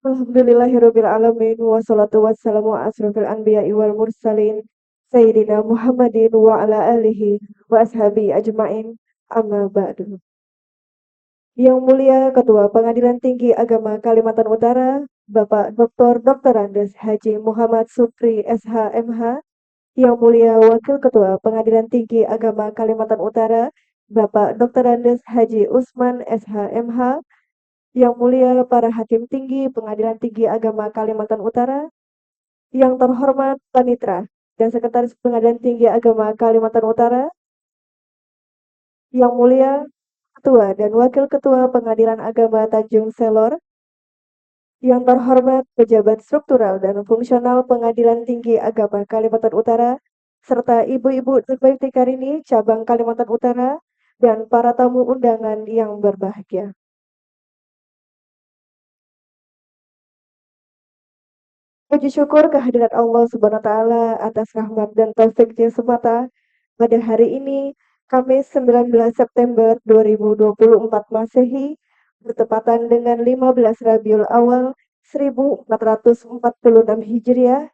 Alhamdulillahirabbil alamin wassalatu wassalamu ala asrofil anbiya'i wal mursalin sayyidina Muhammadin wa ala alihi wa ashabihi ajmain amma ba'du. Yang mulia Ketua Pengadilan Tinggi Agama Kalimantan Utara, Bapak Dr. Andes Haji Muhammad Supri SH.MH, yang mulia Wakil Ketua Pengadilan Tinggi Agama Kalimantan Utara, Bapak Dr. Andes Haji Usman SH.MH, yang mulia para Hakim Tinggi Pengadilan Tinggi Agama Kalimantan Utara, yang terhormat Panitra dan Sekretaris Pengadilan Tinggi Agama Kalimantan Utara, yang mulia Ketua dan Wakil Ketua Pengadilan Agama Tanjung Selor, yang terhormat pejabat struktural dan fungsional Pengadilan Tinggi Agama Kalimantan Utara, serta ibu-ibu dan baik Karini cabang Kalimantan Utara, dan para tamu undangan yang berbahagia. Puji syukur kehadirat Allah Subhanahu wa taala atas rahmat dan taufiknya semata. Pada hari ini, Kamis 19 September 2024 Masehi, bertepatan dengan 15 Rabiul Awal 1446 Hijriah,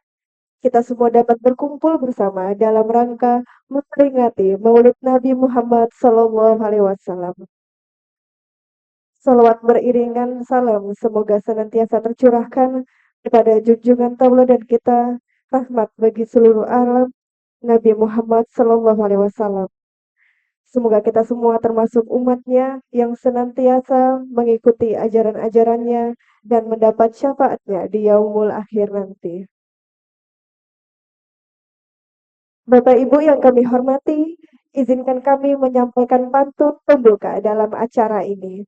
kita semua dapat berkumpul bersama dalam rangka memperingati Maulid Nabi Muhammad SAW. Salawat beriringan salam semoga senantiasa tercurahkan kepada junjungan tauladan kita, rahmat bagi seluruh alam, Nabi Muhammad SAW. Semoga kita semua termasuk umatnya yang senantiasa mengikuti ajaran-ajarannya dan mendapat syafaatnya di yaumul akhir nanti. Bapak Ibu yang kami hormati, izinkan kami menyampaikan pantun pembuka dalam acara ini.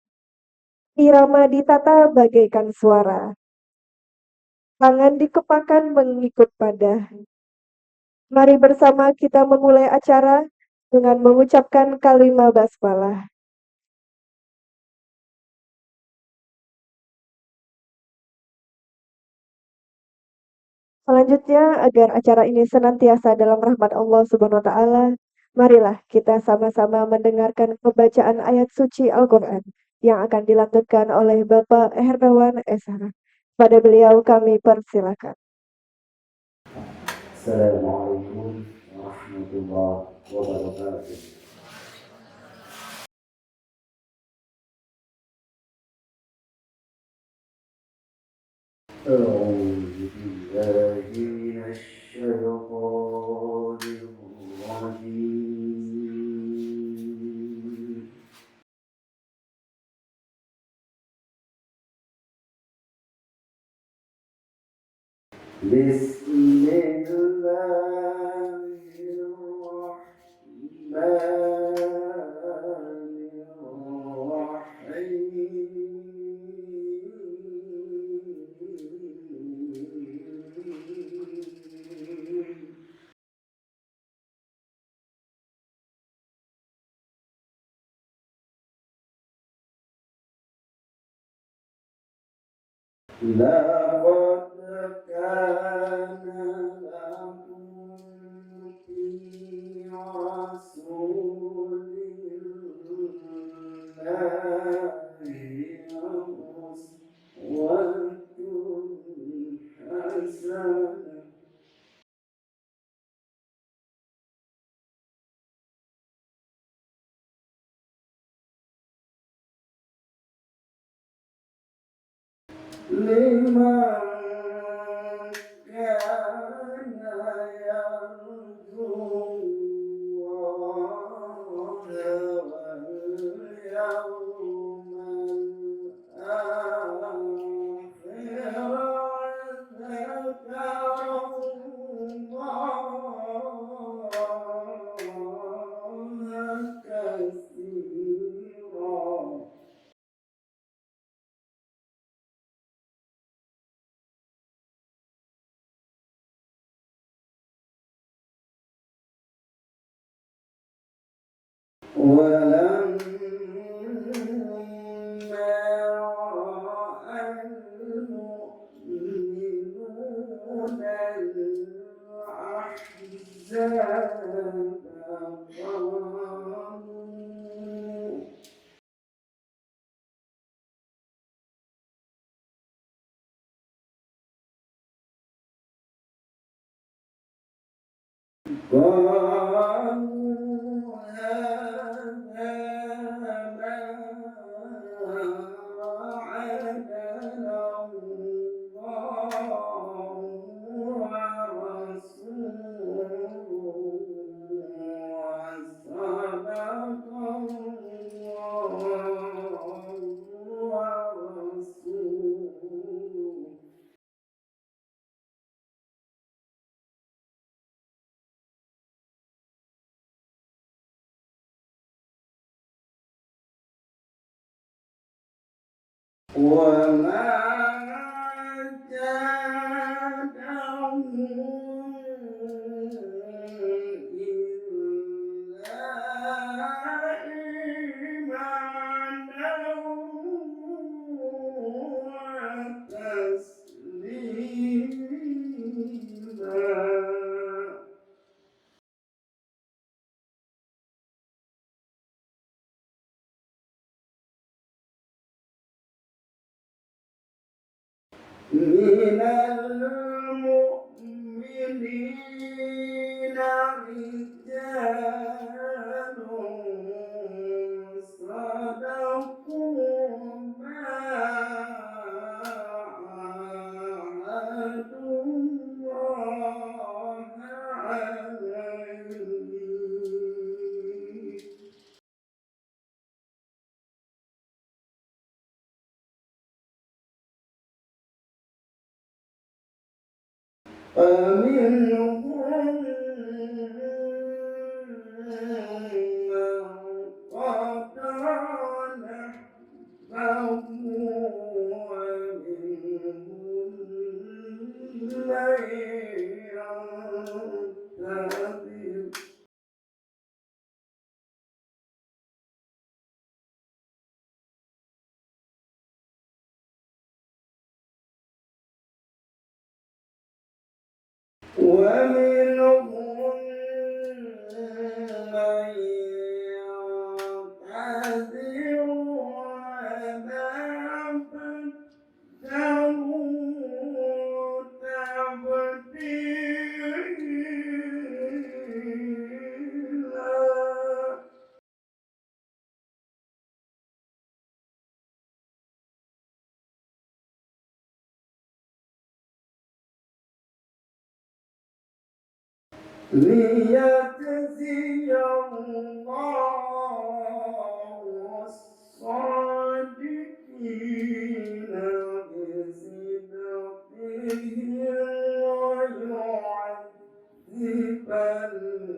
Irama ditata bagaikan suara, tangan dikepakan mengikut pada. Mari bersama kita memulai acara dengan mengucapkan kalimat basmalah. Selanjutnya, agar acara ini senantiasa dalam rahmat Allah Subhanahu wa taala, marilah kita sama-sama mendengarkan pembacaan ayat suci Al-Qur'an yang akan dilantunkan oleh Bapak Herdawan SH. Pada beliau kami persilakan. Assalamualaikum warahmatullahi wabarakatuh. أعوذ بالله من الشيطان الرجيم. بسم الله الرحمن الرحيم. لقد كان لكم في رسول الله أسوة حسنة. لمن كان يرجو الله واليوم الآخر وذكر الله كثيرا. ولما رأى المؤمنون الأحزاب قالوا قالوا هذا ما وعدنا الله ورسوله وصدق الله ورسوله. وما زادهم إلا إيمانا وتسليما. من المؤمنين رجال صدقوا ما عاهدوا الله عليه. فمنهم من قضى نحبه ومنهم من ينتظر. ومنهم من يعتذر وما بدلوا تبديلا. ليجزي الله الصادقين بصدقهم ويعذب المنافقين.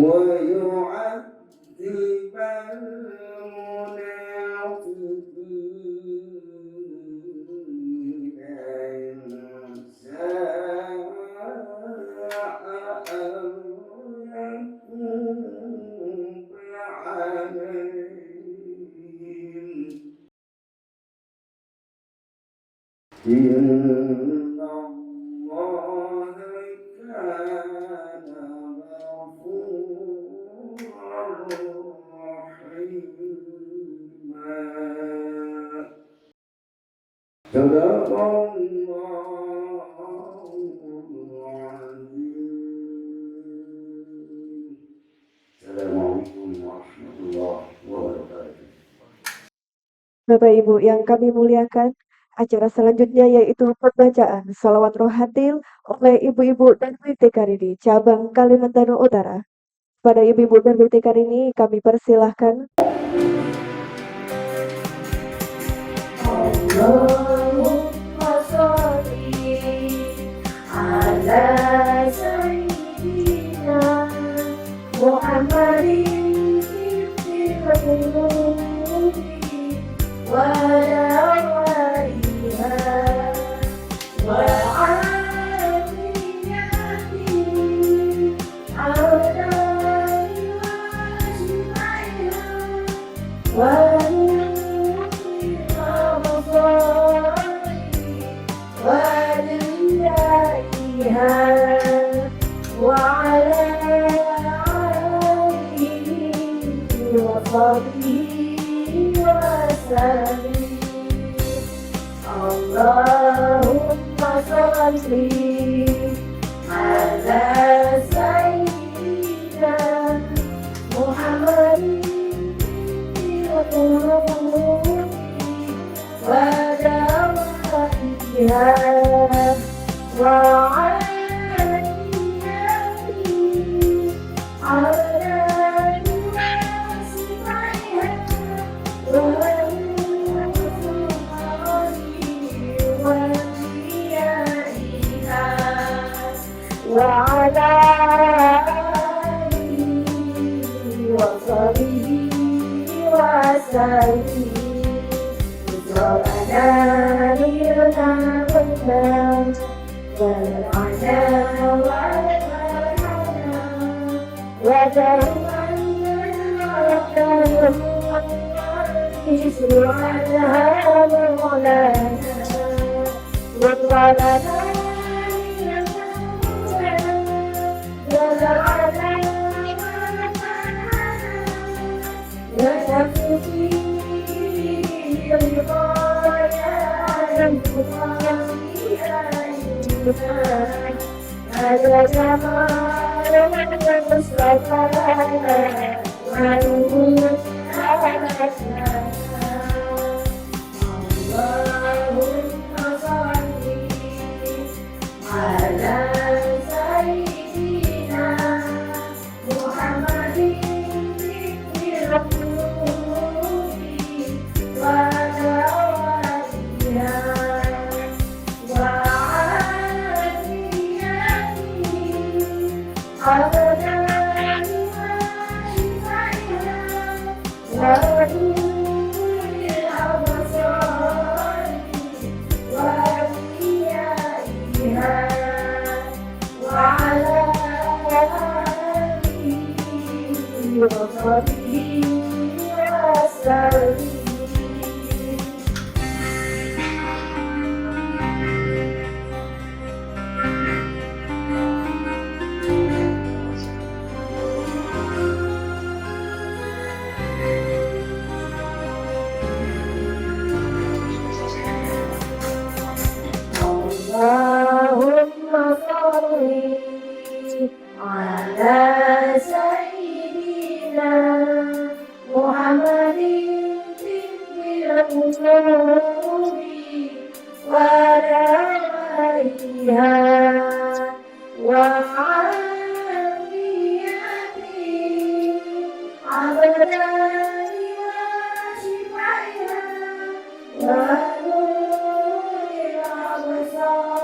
ويعذب المنافقين إن شاء أو يتوب عليهم. إن الله كان غفورا رحيما. صدق الله العظيم. السلام عليكم ورحمة الله وبركاته. Bapak Ibu yang kami muliakan, acara selanjutnya yaitu pembacaan shalawat rohatil oleh ibu-ibu dan Bidikari cabang Kalimantan Utara. Pada ibu-ibu dan Bidikari kami persilahkan. Allahumma sholli ala sayyidina Muhammadin wa ala alihi wa alihi ala wa wa وصحبه وسلم. اللهم صل على سيدنا محمد ودوائها وعليته على نسمعها وعلى آله وصحبه وسلم. ربنا لنا والمن والعنا والمنحنا وجعلنا عنها مولانا وطلنا هذا جمال المصطفى اللهم صل على سيدنا محمد اللهم صل على سيدنا محمد القلوب ودوائها وعافيته أبدا وشفائها ونور الأبصار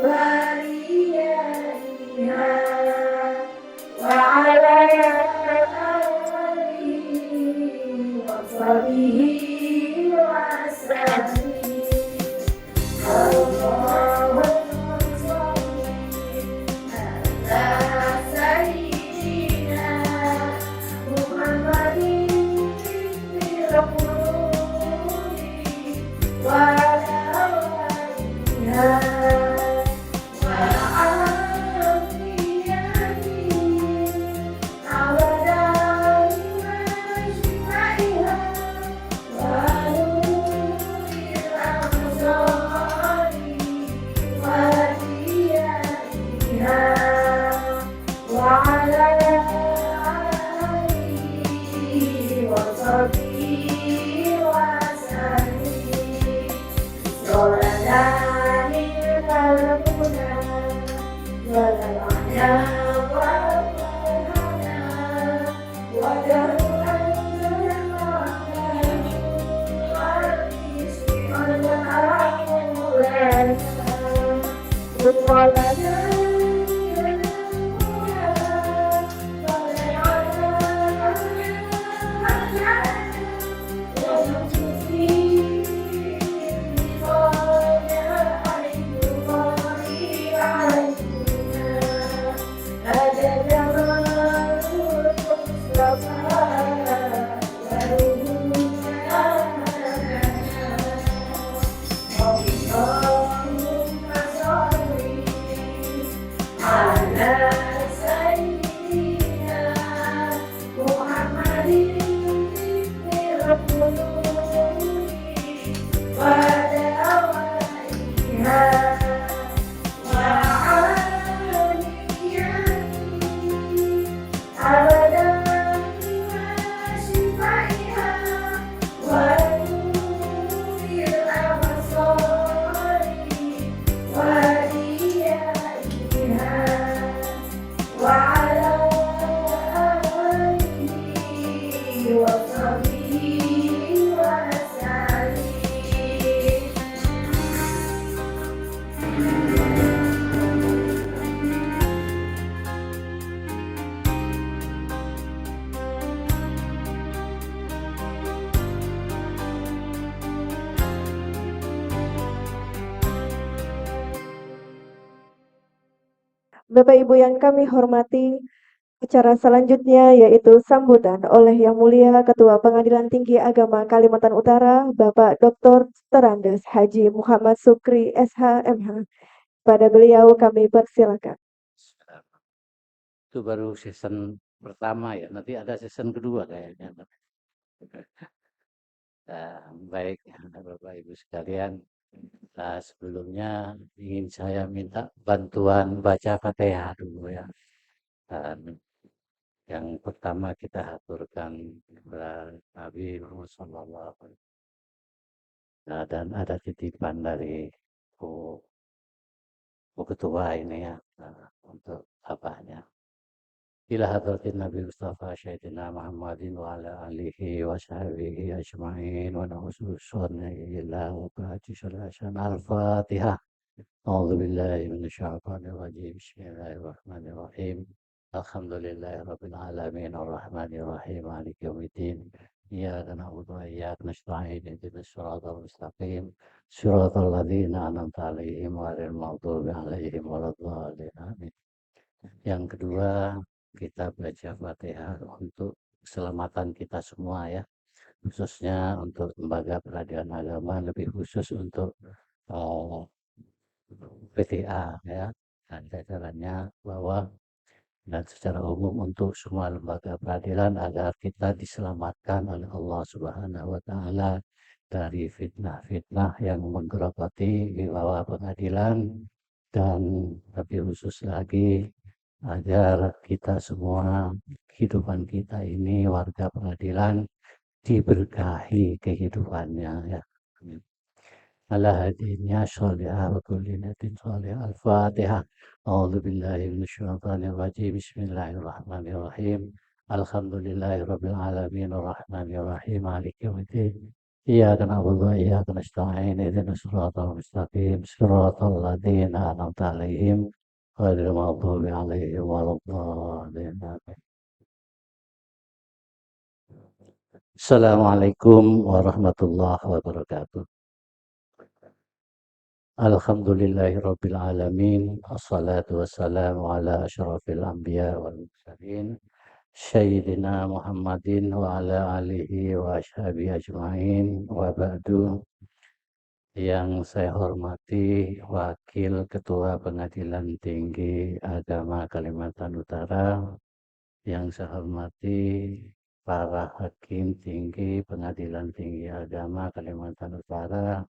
وريائها وعلى آله وصحبه وسلم. اللهم صل على سيدنا محمد القلوب ودوائها أبدا بما شفائها ونور الأبصار وضيائها وعلى آله وصحبه وسلم. Bapak Ibu yang kami hormati, acara selanjutnya yaitu sambutan oleh Yang Mulia Ketua Pengadilan Tinggi Agama Kalimantan Utara, Bapak Dr. Terandes Haji Muhammad Sukri SH.MH. Pada beliau kami persilakan. Itu baru season pertama ya, nanti ada season kedua kayaknya. Baik, Bapak Ibu sekalian, sebelumnya ingin saya minta bantuan baca Fatihah dulu ya. Dan yang pertama kita aturkan kepada Nabi Muhammad SAW. Dan ada titipan dari Bu Ketua ini ya, untuk bapaknya. إلى حضرة النبي المصطفى سيدنا محمد وعلى آله وصحبه أجمعين ونعوذ بالله إلا وقعت عشان الفاتحة. أعوذ بالله من الشيطان الرجيم بسم الله الرحمن الرحيم الحمد لله رب العالمين الرحمن الرحيم مالك يوم الدين إياك نعبد وإياك نستعين اهدنا الصراط المستقيم صراط الذين أنعمت عليهم غير المغضوب عليهم ولا الضالين آمين. Yang kedua, kita baca Fatihah untuk keselamatan kita semua ya, khususnya untuk lembaga peradilan agama, lebih khusus untuk PTA ya, dan jajarannya bahwa dan secara umum untuk semua lembaga peradilan agar kita diselamatkan oleh Allah Subhanahu wa Ta'ala dari fitnah-fitnah yang menggerogoti wibawa pengadilan, dan lebih khusus lagi agar kita semua, kehidupan kita ini warga peradilan, diberkahi kehidupannya ya. Ala hadinnya sholihah wa kullinatin sholihah. Al-Fatihah. A'udzu billahi minasyaitonir rajim. Bismillahirrahmanirrahim. Alhamdulillahirabbil alamin arrahmanir rahim maliki yaumiddin. Iyyaka na'budu wa iyyaka nasta'in ihdinas siratal mustaqim siratal ladzina an'amta 'alaihim ghairil maghdubi 'alaihim waladdallin. Assalamualaikum warahmatullahi wabarakatuh. Alhamdulillahirabbil alamin. Assalatu wassalamu ala asyrafil anbiya wal mursalin Sayyidina Muhammadin wa ala alihi wa ashabihi ajma'in wa ba'du. Yang saya hormati Wakil Ketua Pengadilan Tinggi Agama Kalimantan Utara, yang saya hormati para Hakim Tinggi Pengadilan Tinggi Agama Kalimantan Utara,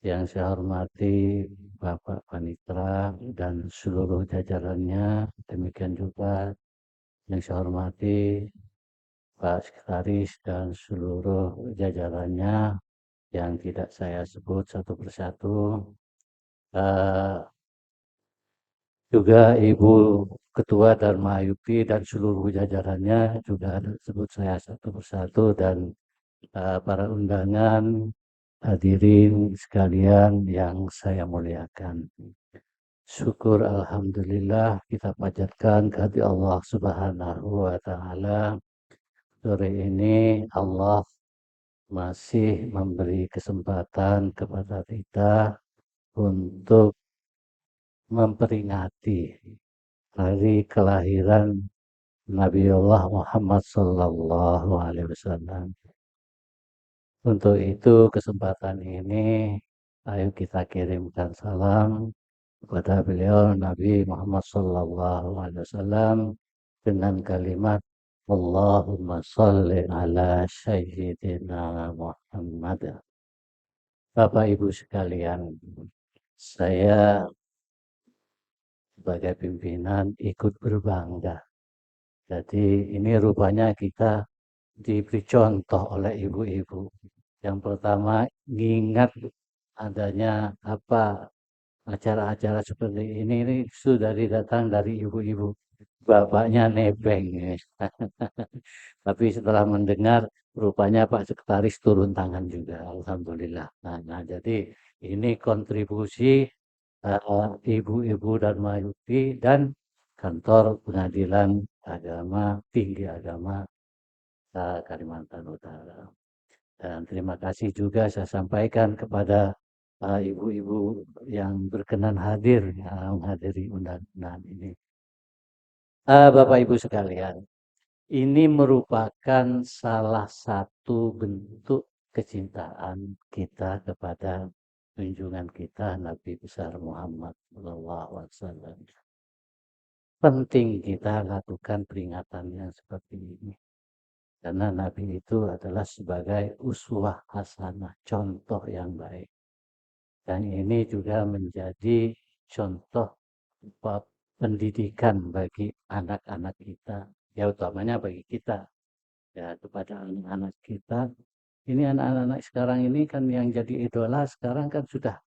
yang saya hormati Bapak Panitra dan seluruh jajarannya, demikian juga yang saya hormati Pak Sekretaris dan seluruh jajarannya yang tidak saya sebut satu persatu. Juga Ibu Ketua Dharma Yukti dan seluruh jajarannya juga sebut saya satu persatu, dan para undangan, hadirin sekalian yang saya muliakan. Syukur alhamdulillah kita panjatkan kehadirat Allah Subhanahu wa Ta'ala. Sore ini Allah masih memberi kesempatan kepada kita untuk memperingati hari kelahiran Nabiullah Muhammad Sallallahu Alaihi Wasallam. Untuk itu kesempatan ini, ayo kita kirimkan salam kepada beliau Nabi Muhammad Sallallahu Alaihi Wasallam dengan kalimat Allahumma salli ala Sayyidina Muhammad. Bapak Ibu sekalian, saya sebagai pimpinan ikut berbangga Jadi ini rupanya kita diberi contoh oleh ibu-ibu. Yang pertama, ngingat adanya acara-acara seperti ini sudah datang dari ibu-ibu. Bapaknya nebeng. Tapi setelah mendengar, rupanya Pak Sekretaris turun tangan juga. Alhamdulillah. Nah, jadi ini kontribusi ibu-ibu Dharma Yukti dan kantor pengadilan agama, tinggi agama Kalimantan Utara. Dan terima kasih juga saya sampaikan kepada ibu-ibu yang berkenan hadir menghadiri undangan ini. Bapak Ibu sekalian, ini merupakan salah satu bentuk kecintaan kita kepada junjungan kita Nabi besar Muhammad SAW. Penting kita lakukan peringatan yang seperti ini. Karena Nabi itu adalah sebagai uswah hasanah, contoh yang baik. Dan ini juga menjadi contoh pendidikan bagi anak-anak kita, ya utamanya bagi kita, ya kepada anak-anak kita. Ini anak-anak sekarang ini kan yang jadi idola sekarang kan sudah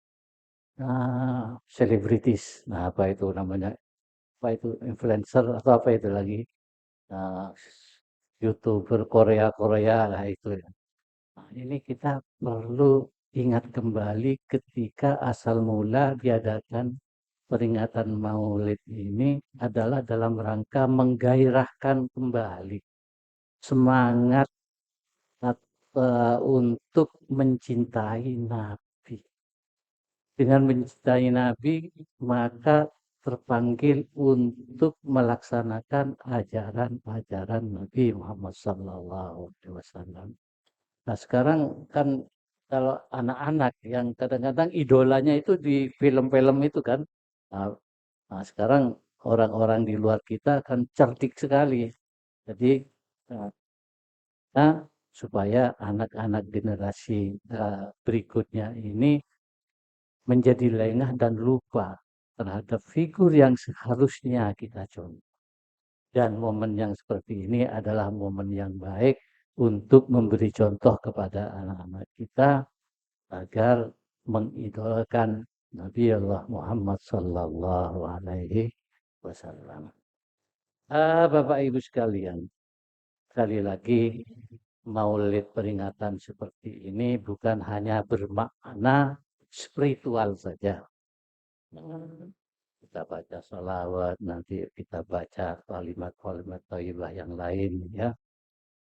selebritis. Nah, apa itu namanya? Apa itu influencer atau apa itu lagi? YouTuber Korea lah itu ya. Nah, ini kita perlu ingat kembali ketika asal mula diadakan peringatan Maulid ini adalah dalam rangka menggairahkan kembali semangat untuk mencintai Nabi. Dengan mencintai Nabi, maka terpanggil untuk melaksanakan ajaran-ajaran Nabi Muhammad SAW. Nah, sekarang kan kalau anak-anak yang kadang-kadang idolanya itu di film-film itu kan. Nah, sekarang orang-orang di luar kita kan cerdik sekali. Jadi, supaya anak-anak generasi berikutnya ini menjadi lengah dan lupa terhadap figur yang seharusnya kita contoh. Dan momen yang seperti ini adalah momen yang baik untuk memberi contoh kepada anak-anak kita agar mengidolakan Nabi Allah Muhammad Sallallahu Alaihi Wasallam. Bapak Ibu sekalian, sekali lagi Maulid peringatan seperti ini bukan hanya bermakna spiritual saja. Kita baca salawat, nanti kita baca kalimat-kalimat thayyibah yang lain ya.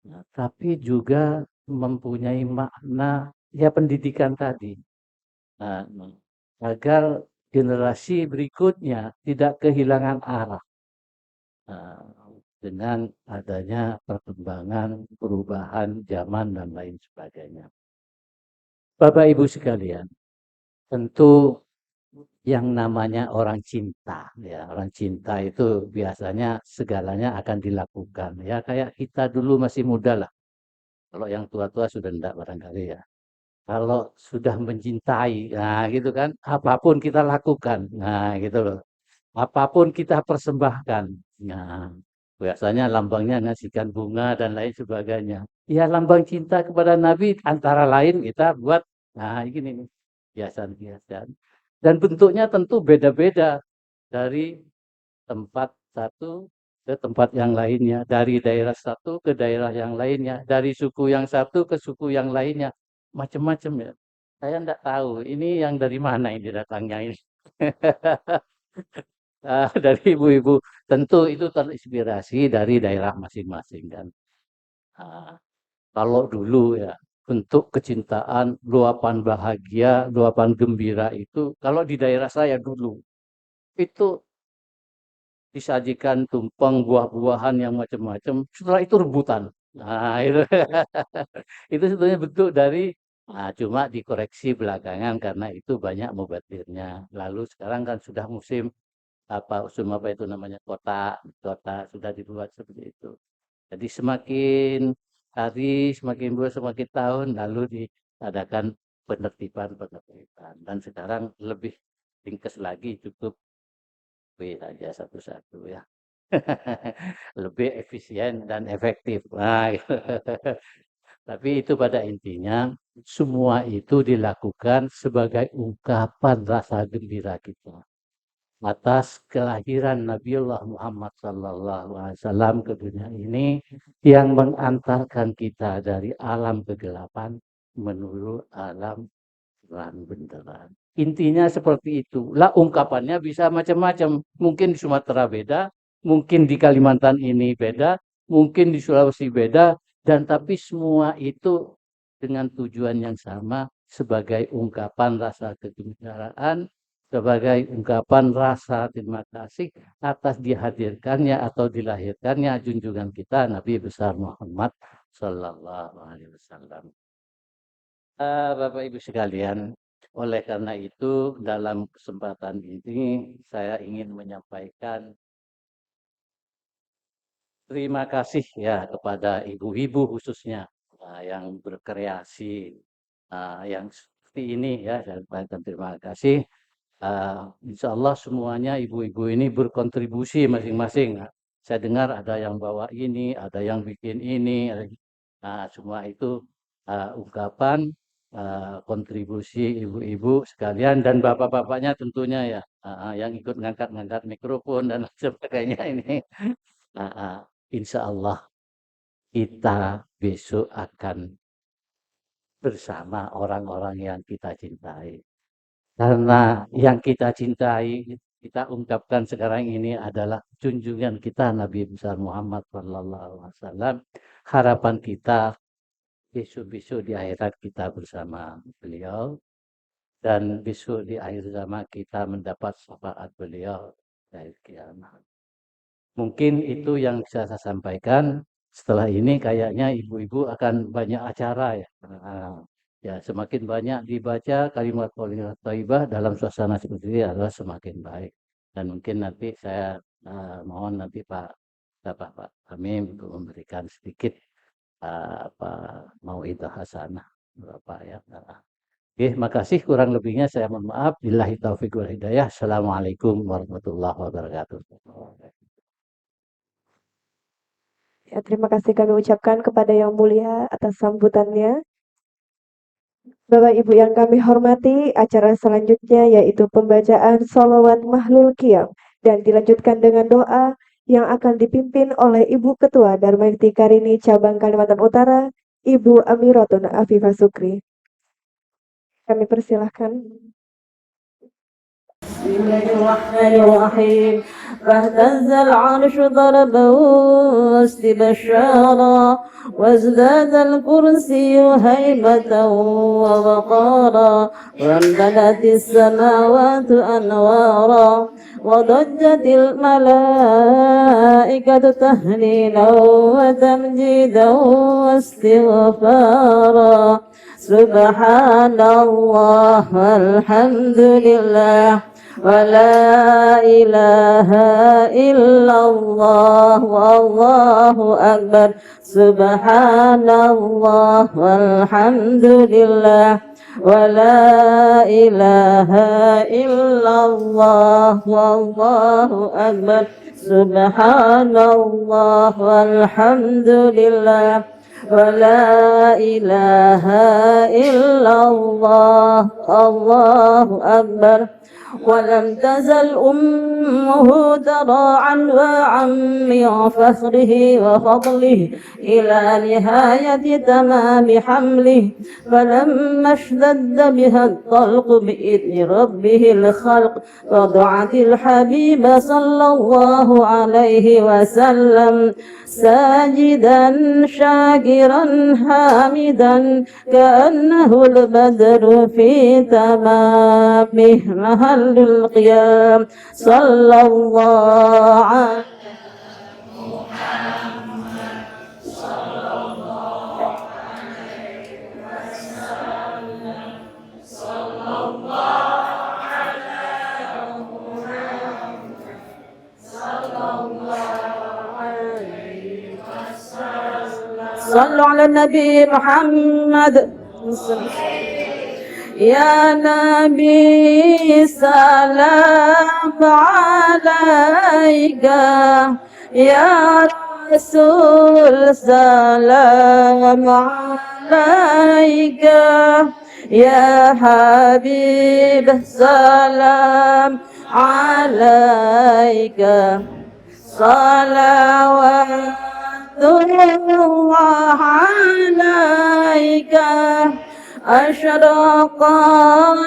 Nah, tapi juga mempunyai makna ya pendidikan tadi. Nah, agar generasi berikutnya tidak kehilangan arah. Nah, dengan adanya perkembangan, perubahan zaman dan lain sebagainya. Bapak Ibu sekalian, tentu yang namanya orang cinta, ya orang cinta itu biasanya segalanya akan dilakukan. Ya kayak kita dulu masih muda lah. Kalau yang tua-tua sudah enggak barangkali ya. Kalau sudah mencintai, nah gitu kan, apapun kita lakukan, nah gitu loh. Apapun kita persembahkan. Nah, biasanya lambangnya ngasihkan bunga dan lain sebagainya. Ya lambang cinta kepada Nabi antara lain kita buat, nah ini nih, hiasan-hiasan. Dan bentuknya tentu beda-beda dari tempat satu ke tempat yang lainnya, dari daerah satu ke daerah yang lainnya, dari suku yang satu ke suku yang lainnya, macam-macam ya. Saya enggak tahu ini yang dari mana ini datangnya ini. Dari ibu-ibu tentu itu terinspirasi dari daerah masing-masing kan. Kalau dulu ya bentuk kecintaan, luapan bahagia, luapan gembira itu kalau di daerah saya dulu itu disajikan tumpeng buah-buahan yang macam-macam, setelah itu rebutan. Nah, itu itu sebetulnya bentuk dari cuma dikoreksi belakangan karena itu banyak mubadirnya. Lalu sekarang kan sudah musim apa itu namanya kota sudah dibuat seperti itu. Jadi semakin hari, semakin bulan, semakin tahun lalu diadakan penertiban dan sekarang lebih ringkas lagi cukup saja satu-satu ya. Lebih efisien dan efektif. Nah, tapi itu pada intinya semua itu dilakukan sebagai ungkapan rasa gembira kita atas kelahiran Nabiullah Muhammad SAW ke dunia ini yang mengantarkan kita dari alam kegelapan menuju alam terang benderang. Intinya seperti itu. Lah ungkapannya bisa macam-macam. Mungkin di Sumatera beda, mungkin di Kalimantan ini beda, mungkin di Sulawesi beda, dan tapi semua itu dengan tujuan yang sama sebagai ungkapan rasa kegembiraan, sebagai ungkapan rasa terima kasih atas dihadirkannya atau dilahirkannya junjungan kita Nabi besar Muhammad Sallallahu Alaihi Wasallam. Bapak Ibu sekalian, oleh karena itu dalam kesempatan ini saya ingin menyampaikan terima kasih ya kepada ibu-ibu khususnya yang berkreasi yang seperti ini ya. Saya sampaikan terima kasih. Insya Allah semuanya ibu-ibu ini berkontribusi masing-masing. Saya dengar ada yang bawa ini, ada yang bikin ini. Semua itu ungkapan kontribusi ibu-ibu sekalian dan bapak-bapaknya tentunya ya, yang ikut ngangkat-ngangkat mikrofon dan sebagainya ini. Insya Allah kita besok akan bersama orang-orang yang kita cintai. Karena yang kita cintai, kita ungkapkan sekarang ini adalah junjungan kita Nabi besar Muhammad SAW. Harapan kita besok-besok di akhirat kita bersama beliau. Dan besok di akhir zaman kita mendapat syafaat beliau dari kiamat. Mungkin itu yang bisa saya sampaikan. Setelah ini kayaknya ibu-ibu akan banyak acara ya. Ya, semakin banyak dibaca kalimat-kalimat thayyibah dalam suasana seperti ini adalah semakin baik. Dan mungkin nanti saya mohon nanti Pak Hamim untuk memberikan sedikit mau'idhah hasanah Bapak ya. Oke, makasih, kurang lebihnya saya mohon maaf. Billahi taufiq wal hidayah. Assalamualaikum warahmatullahi wabarakatuh. Ya, terima kasih kami ucapkan kepada Yang Mulia atas sambutannya. Bapak Ibu yang kami hormati, acara selanjutnya yaitu pembacaan sholawat Mahlul Qiyam dan dilanjutkan dengan doa yang akan dipimpin oleh Ibu Ketua Dharma Yukti Karini Cabang Kalimantan Utara, Ibu Amiratun Afifah Sukri. Kami persilahkan. بسم الله الرحمن الرحيم فاهتز العرش ضربا واستبشارا وازداد الكرسي هيبة ووقارا وامتلأت السماوات أنوارا وضجت الملائكة تهليلا وتمجيدا واستغفارا سبحان الله والحمد لله ولا إله إلا الله والله أكبر سبحان الله والحمد لله ولا إله إلا الله والله أكبر سبحان الله والحمد لله ولا إله إلا الله الله أكبر ولم تزل أمه ترى عنواعا من فخره وفضله إلى نهاية تمام حمله فلما اشتد بها الطلق بإذن ربه الخلق وضعت الحبيب صلى الله عليه وسلم ساجدا شاكرا حامدا كأنه البدر في تمامه محل القيام صلى الله عليه صلوا على النبي محمد يا نبي سلام عليك يا رسول سلام عليك يا حبيب سلام عليك صلوات الله عليك أشرق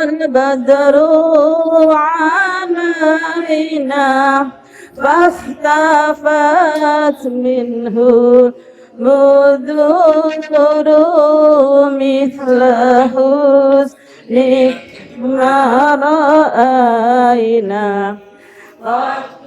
البدر علينا فاختفت منه بدور مثل حسنك ما رأينا وجه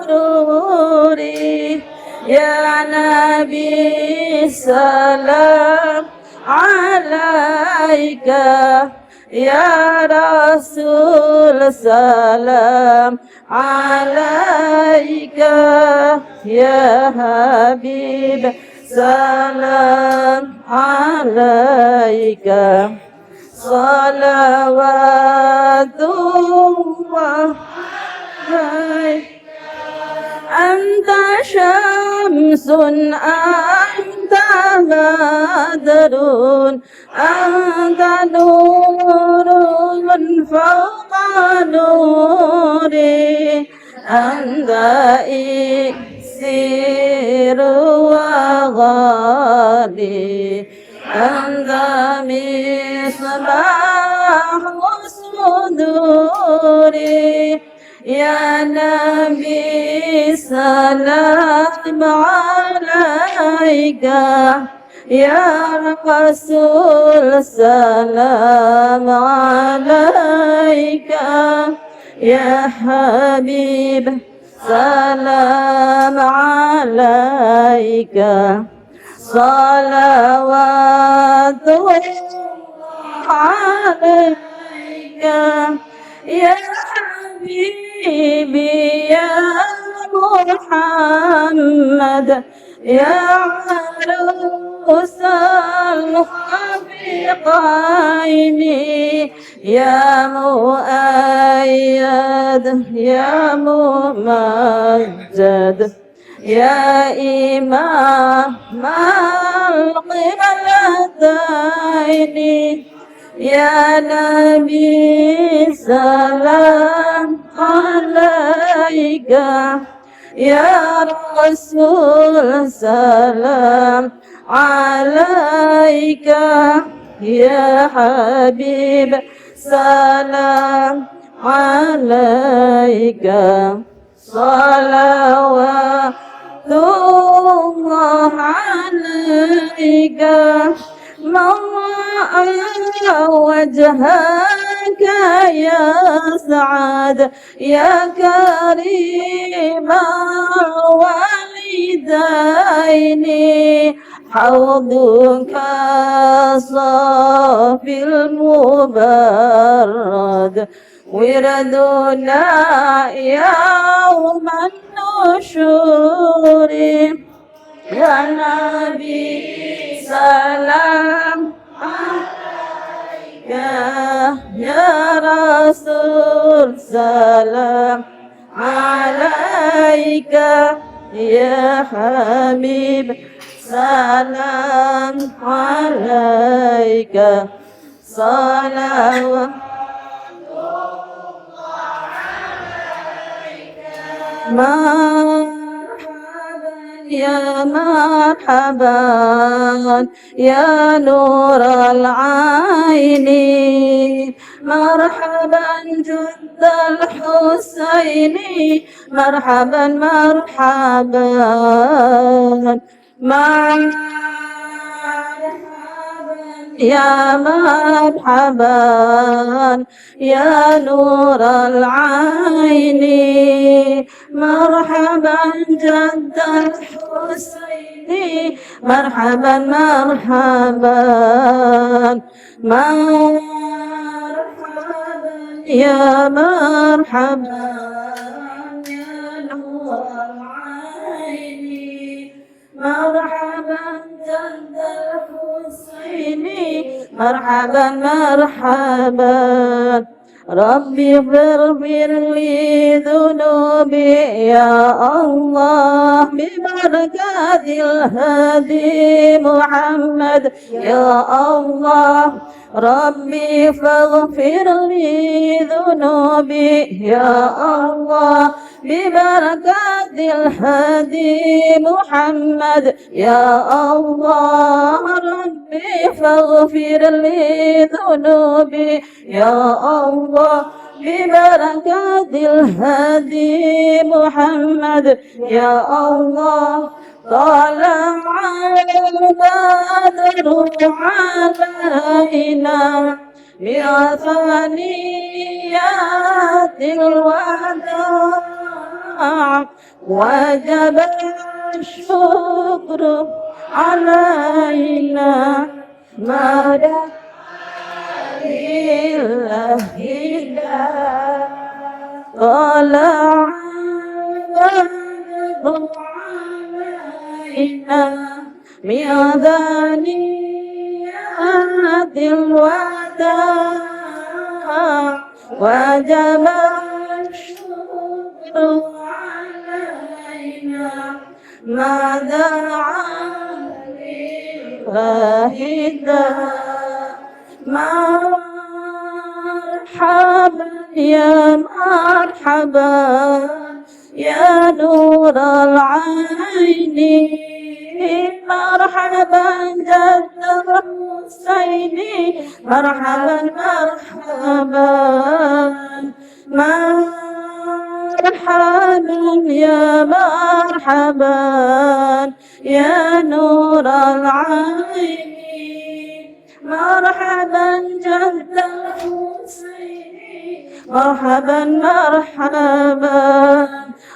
سروري يا نبي سلام عليك يا رسول سلام عليك يا حبيب سلام عليك صلوات الله عليك أنت شمس أنت بدر أنت نور فوق نوري أنت إكسير وغالي أنت مصباح صدوري يا نبي سلام عليك يا رسول سلام عليك يا حبيب سلام عليك صلوات الله عليك يا حبيبي يا محمد يا عروس الخفيقين يا مؤيد يا ممجد يا إمام القبلتين يا نبي سلام عليك يا رسول سلام عليك يا حبيب سلام عليك صلوات الله عليك من رأى وجهك يا سعد يا كريم الوالدين حوضك صافي المبرد وردنا يوم النشور يا نبي سلام عليك يا رسول سلام عليك يا حبيب سلام عليك صلوات مرحبا يا مرحبا يا نور العين مرحبا جد الحسين مرحبا مرحبا يا مرحبا يا نور العين مرحبا جد الحسين مرحبا مرحبا يا مرحبا يا نور العين مرحبا جد الحسين مرحبا مرحبا ربي اغفر لي ذنوبي يا الله ببركات الهادي محمد يا الله ربي فاغفر لي ذنوبي يا الله ببركات الهادي محمد يا الله ربي فاغفر لي ذنوبي يا الله ببركات الهادي محمد يا الله طلع البدر علينا من ثنيات الوداع وجب الشكر علينا ما لله طلع البدر علينا من ثنيات الوداع وجب الشكر علينا ما دعا لله مرحبا يا مرحبا يا نور العين مرحبا جد الحسين مرحبا مرحبا مرحبا يا مرحبا يا نور العين مرحبا جد الحسين مرحبا مرحبا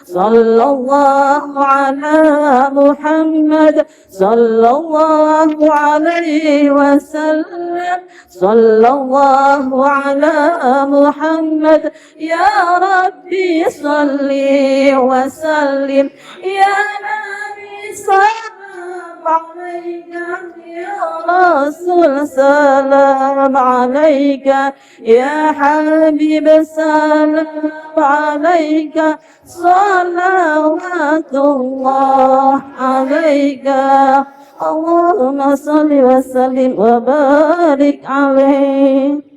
صلى الله على محمد صلى الله عليه وسلم صلى الله على محمد يا ربي صل وسلم يا نبي سلام عليك يا رسول سلام عليك يا حبيب سلام عليك صلوات الله عليك اللهم صل وسلم وبارك عليه.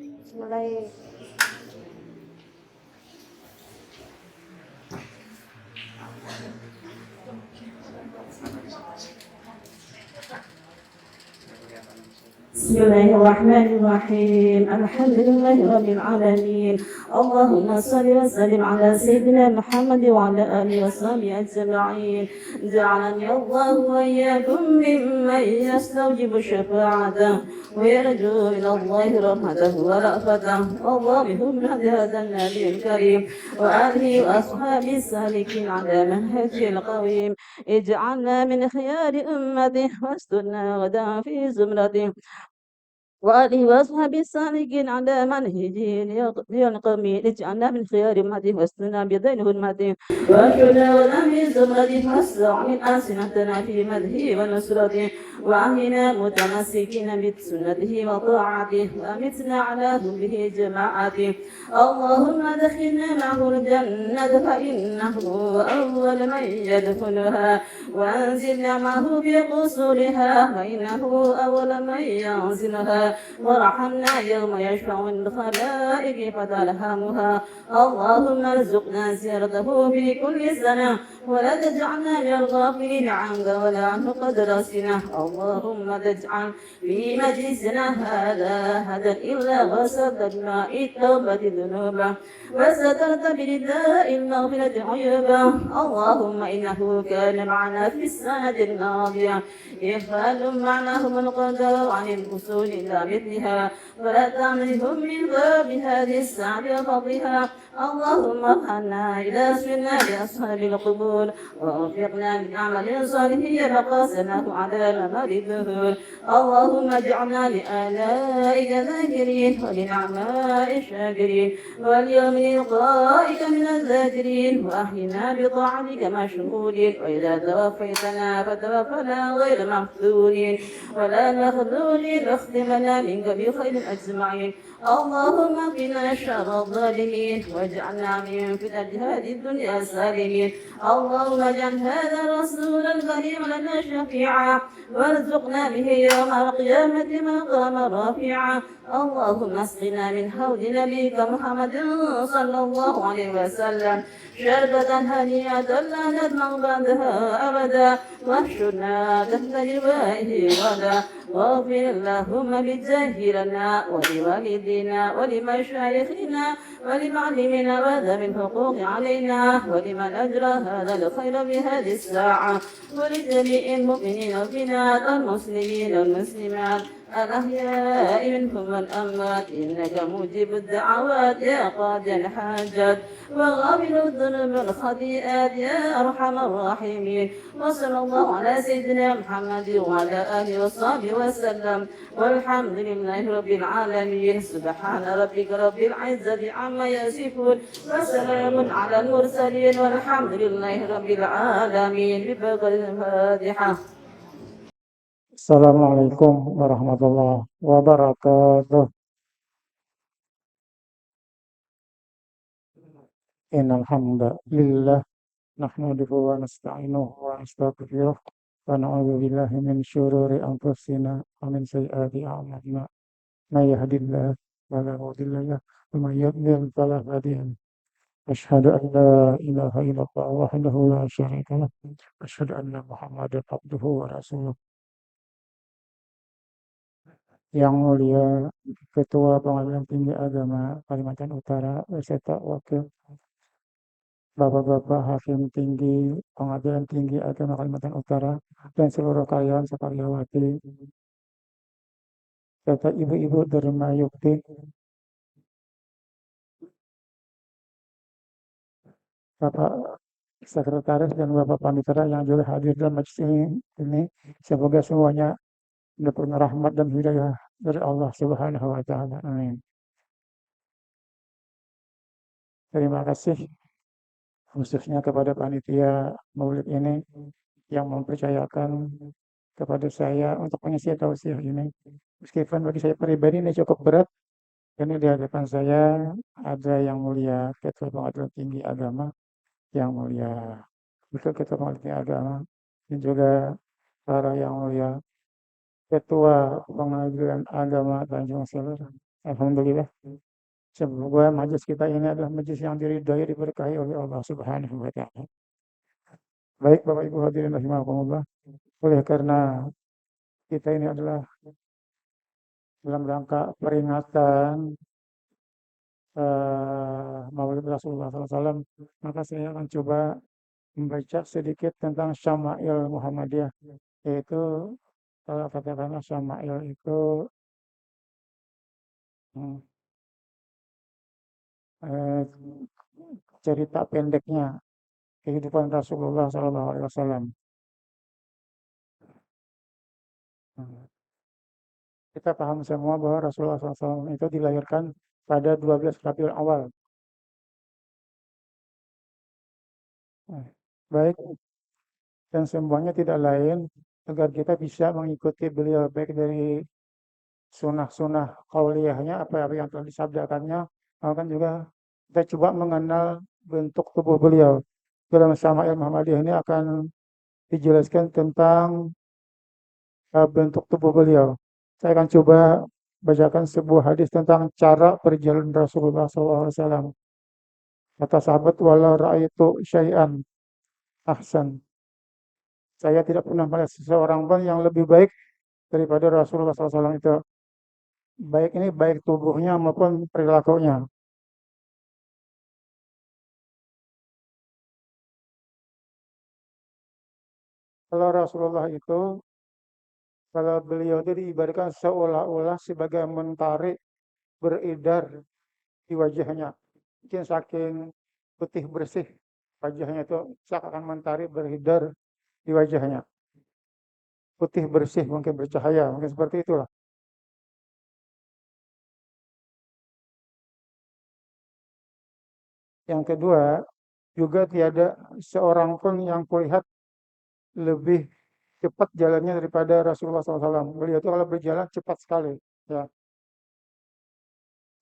بسم الله الرحمن الرحيم الحمد لله رب العالمين اللهم صل وسلم على سيدنا محمد وعلى آله وصحبه أجمعين جعلني الله وإياكم ممن يستوجب شفاعته ويرجو إلى الله رحمته ورأفته اللهم هذا النبي الكريم وآله وأصحابه السالكين على منهجه القويم اجعلنا من خيار أمته واسترنا غدا في زمرته وآله وأصحابه السالكين على منهجه لينقمي اجعلنا من خيار أمته واسترنا بذين أمته وأشهدنا غدا في زمرته واستع من ألسنتنا في مدحه ونصرته وأهلنا متمسكين بسنته وطاعته وأمتنا على حبه جماعته اللهم ادخلنا معه الجنة فإنه أول من يدخلها وأنزلنا معه في قصورها فإنه أول من ينزلها وارحمنا يوم يشفع الخلائق فتلهمها اللهم ارزقنا زيارته في كل سنة ولا تجعلنا من الغافلين عنك ولا عنه قدر سنة اللهم تجعل في مجلسنا هذا هدى إلا غسلت بماء التوبة ذنوبا وسترت برداء المغفرة عيوبا اللهم إنه كان معنا في السنة الماضية إخفال معناهم القدر عن الوصول إلى مثلها فلا تعملهم من باب هذه الساعة وفضلها اللهم ارحمنا إلى سنة لأصحاب القبور ووفقنا من أعمال صالح يبقاسناه على ممر الدهور اللهم اجعلنا لآلائك ذاكرين ولنعماء شاكرين واليوم لقائك من الذاكرين وأحينا بطاعتك مشغولين وإذا توفيتنا فتوفنا غير مفتونين ولا مخذولين واختمنا منك بخير أجمعين اللهم قنا شر الظالمين واجعلنا من فتنة هذه الدنيا سالمين. اللهم اجعل هذا الرسول الكريم لنا شفيعا وارزقنا به يوم القيامة مقاما رفيعا. اللهم اسقنا من حوض نبيك محمد صلى الله عليه وسلم شربة هنيئة لا نظمأ بعدها أبدا واحشرنا تحت لوائه غدا. واغفر اللهم بجاه لنا ولوالدينا ولمشايخنا ولمعلمنا وذوي الحقوق علينا ولمن أجرى هذا الخير بهذه الساعة ولجميع المؤمنين والمؤمنات المسلمين والمسلمات الأحياء منهم والأموات إنك مجيب الدعوات يا قاضي الحاجات وغافل الذنوب والخطيئات يا أرحم الراحمين. وصلى الله على سيدنا محمد وعلى آله وصحبه وسلم والحمد لله رب العالمين. سبحان ربك رب العزة عما يصفون وسلام على المرسلين والحمد لله رب العالمين. بفضل الفاتحة. Assalamualaikum warahmatullahi wabarakatuh. Innal hamdalillah nahmaduhu wa nasta'inuhu wa nastaghfiruh wa na'udzu billahi min syururi anfusina wa min sayyiati a'malina. May yahdihillahu fala mudilla lahu wa may yudlil fala hadiya lahu. Asyhadu an la ilaha illallah wahdahu la syarika lah. Asyhadu anna Muhammadan abduhu wa rasuluh. Yang mulia Ketua Pengadilan Tinggi Agama Kalimantan Utara beserta Wakil Bapak-Bapak Hakim Tinggi Pengadilan Tinggi Agama Kalimantan Utara dan seluruh karyawan sekaryawati serta ibu-ibu Dharma Yukti, Bapak Sekretaris dan Bapak Panitera yang juga hadir dalam majelis ini. Semoga semuanya mendapatkan rahmat dan hidayah dari Allah Subhanahu wa taala. Amin. Terima kasih khususnya kepada panitia Maulid ini yang mempercayakan kepada saya untuk mengisi tausiah ini. Meskipun bagi saya pribadi ini cukup berat, karena di hadapan saya ada yang mulia Ketua Pengadilan Tinggi Agama, yang mulia Wakil Ketua Pengadilan Tinggi Agama, dan juga para yang mulia Ketua Pengadilan Agama Tanjung Selor. Alhamdulillah. Semoga majelis kita ini adalah majelis yang diridhai, diberkahi oleh Allah Subhanahu wa taala. Baik Bapak Ibu hadirin rahimakumullah. Oleh karena kita ini adalah dalam rangka peringatan Maulid Rasulullah SAW, maka saya akan coba membaca sedikit tentang Syama'il Muhammadiyah, yaitu kalau katakanlah Syama'il itu cerita pendeknya kehidupan Rasulullah SAW. Kita paham semua bahwa Rasulullah SAW itu dilahirkan pada 12 Rabiul Awal. Baik, dan semuanya tidak lain agar kita bisa mengikuti beliau baik dari sunnah-sunnah qauliyahnya, apa-apa yang telah disabdakannya, akan juga kita coba mengenal bentuk tubuh beliau. Dalam Syama'il Muhammadiyah ini akan dijelaskan tentang bentuk tubuh beliau. Saya akan coba bacakan sebuah hadis tentang cara perjalanan Rasulullah SAW. Kata sahabat, wala ra'aitu syai'an ahsan. Saya tidak pernah melihat seseorang pun yang lebih baik daripada Rasulullah SAW itu. Baik ini baik tubuhnya maupun perilakunya. Kalau Rasulullah itu, kalau beliau itu diibaratkan seolah-olah sebagai mentari beredar di wajahnya. Mungkin saking putih bersih wajahnya itu seakan mentari beredar di wajahnya. Putih bersih, mungkin bercahaya, mungkin seperti itulah. Yang kedua, juga tiada seorang pun yang kulihat lebih cepat jalannya daripada Rasulullah SAW. Beliau itu kalau berjalan cepat sekali. Ya.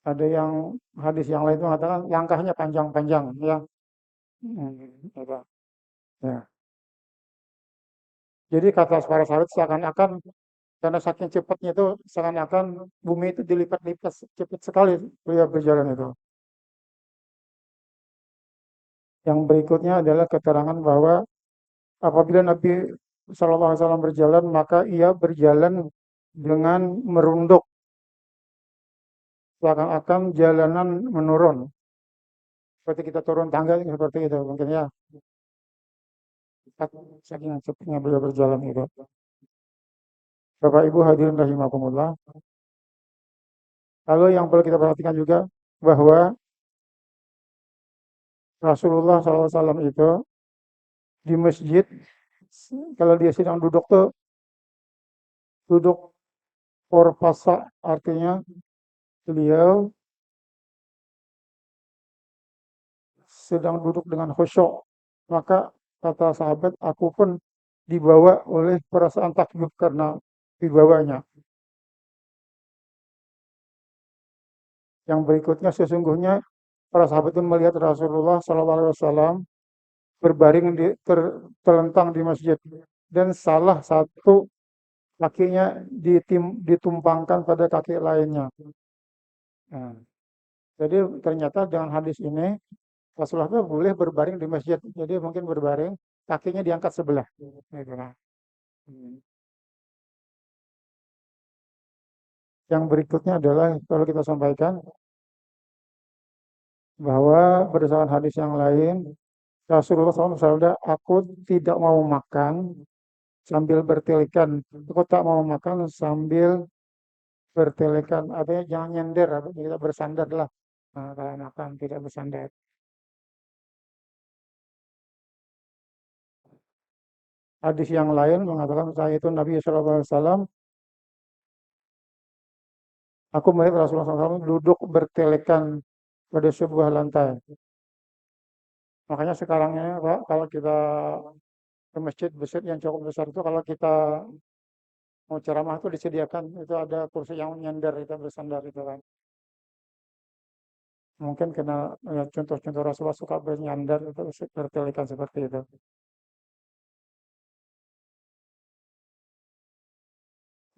Ada yang hadis yang lain itu mengatakan langkahnya panjang-panjang, ya. Gitu. Ya. Jadi kata para sahabat seakan-akan karena saking cepatnya itu seakan-akan bumi itu dilipat-lipat cepat sekali beliau berjalan itu. Yang berikutnya adalah keterangan bahwa apabila Nabi Shallallahu Alaihi Wasallam berjalan, maka ia berjalan dengan merunduk, seakan-akan jalanan menurun. Seperti kita turun tangga seperti itu mungkin ya. Saking cepatnya beliau berjalan itu. Bapak Ibu hadirin rahimakumullah. Lalu yang perlu kita perhatikan juga bahwa Rasulullah SAW itu di masjid kalau dia sedang duduk tuh duduk porpasa, artinya beliau sedang duduk dengan khusyuk. Maka kata sahabat, aku pun dibawa oleh perasaan takjub karena dibawanya. Yang berikutnya sesungguhnya para sahabat itu melihat Rasulullah SAW berbaring terlentang di masjid dan salah satu kakinya ditumpangkan pada kaki lainnya. Nah, jadi ternyata dengan hadis ini Rasulullah itu boleh berbaring di masjid. Jadi mungkin berbaring, kakinya diangkat sebelah. Gitu kan. Yang berikutnya adalah kalau kita sampaikan bahwa berdasarkan hadis yang lain, Rasulullah SAW bersabda, aku tidak mau makan sambil bertelekan. Aku tak mau makan sambil bertelekan. Artinya jangan nyender, kita bersandar lah. Nah, kalau makan tidak bersandar. Hadis yang lain mengatakan saya itu Nabi SAW, aku melihat Rasulullah SAW duduk bertelekan pada sebuah lantai. Makanya sekarang ini Pak, kalau kita ke masjid yang cukup besar itu kalau kita mau ceramah itu disediakan itu ada kursi yang nyender kita bersandar itu kan. Mungkin karena ya, contoh-contoh Rasulullah suka bernyandar itu bertelekan seperti itu.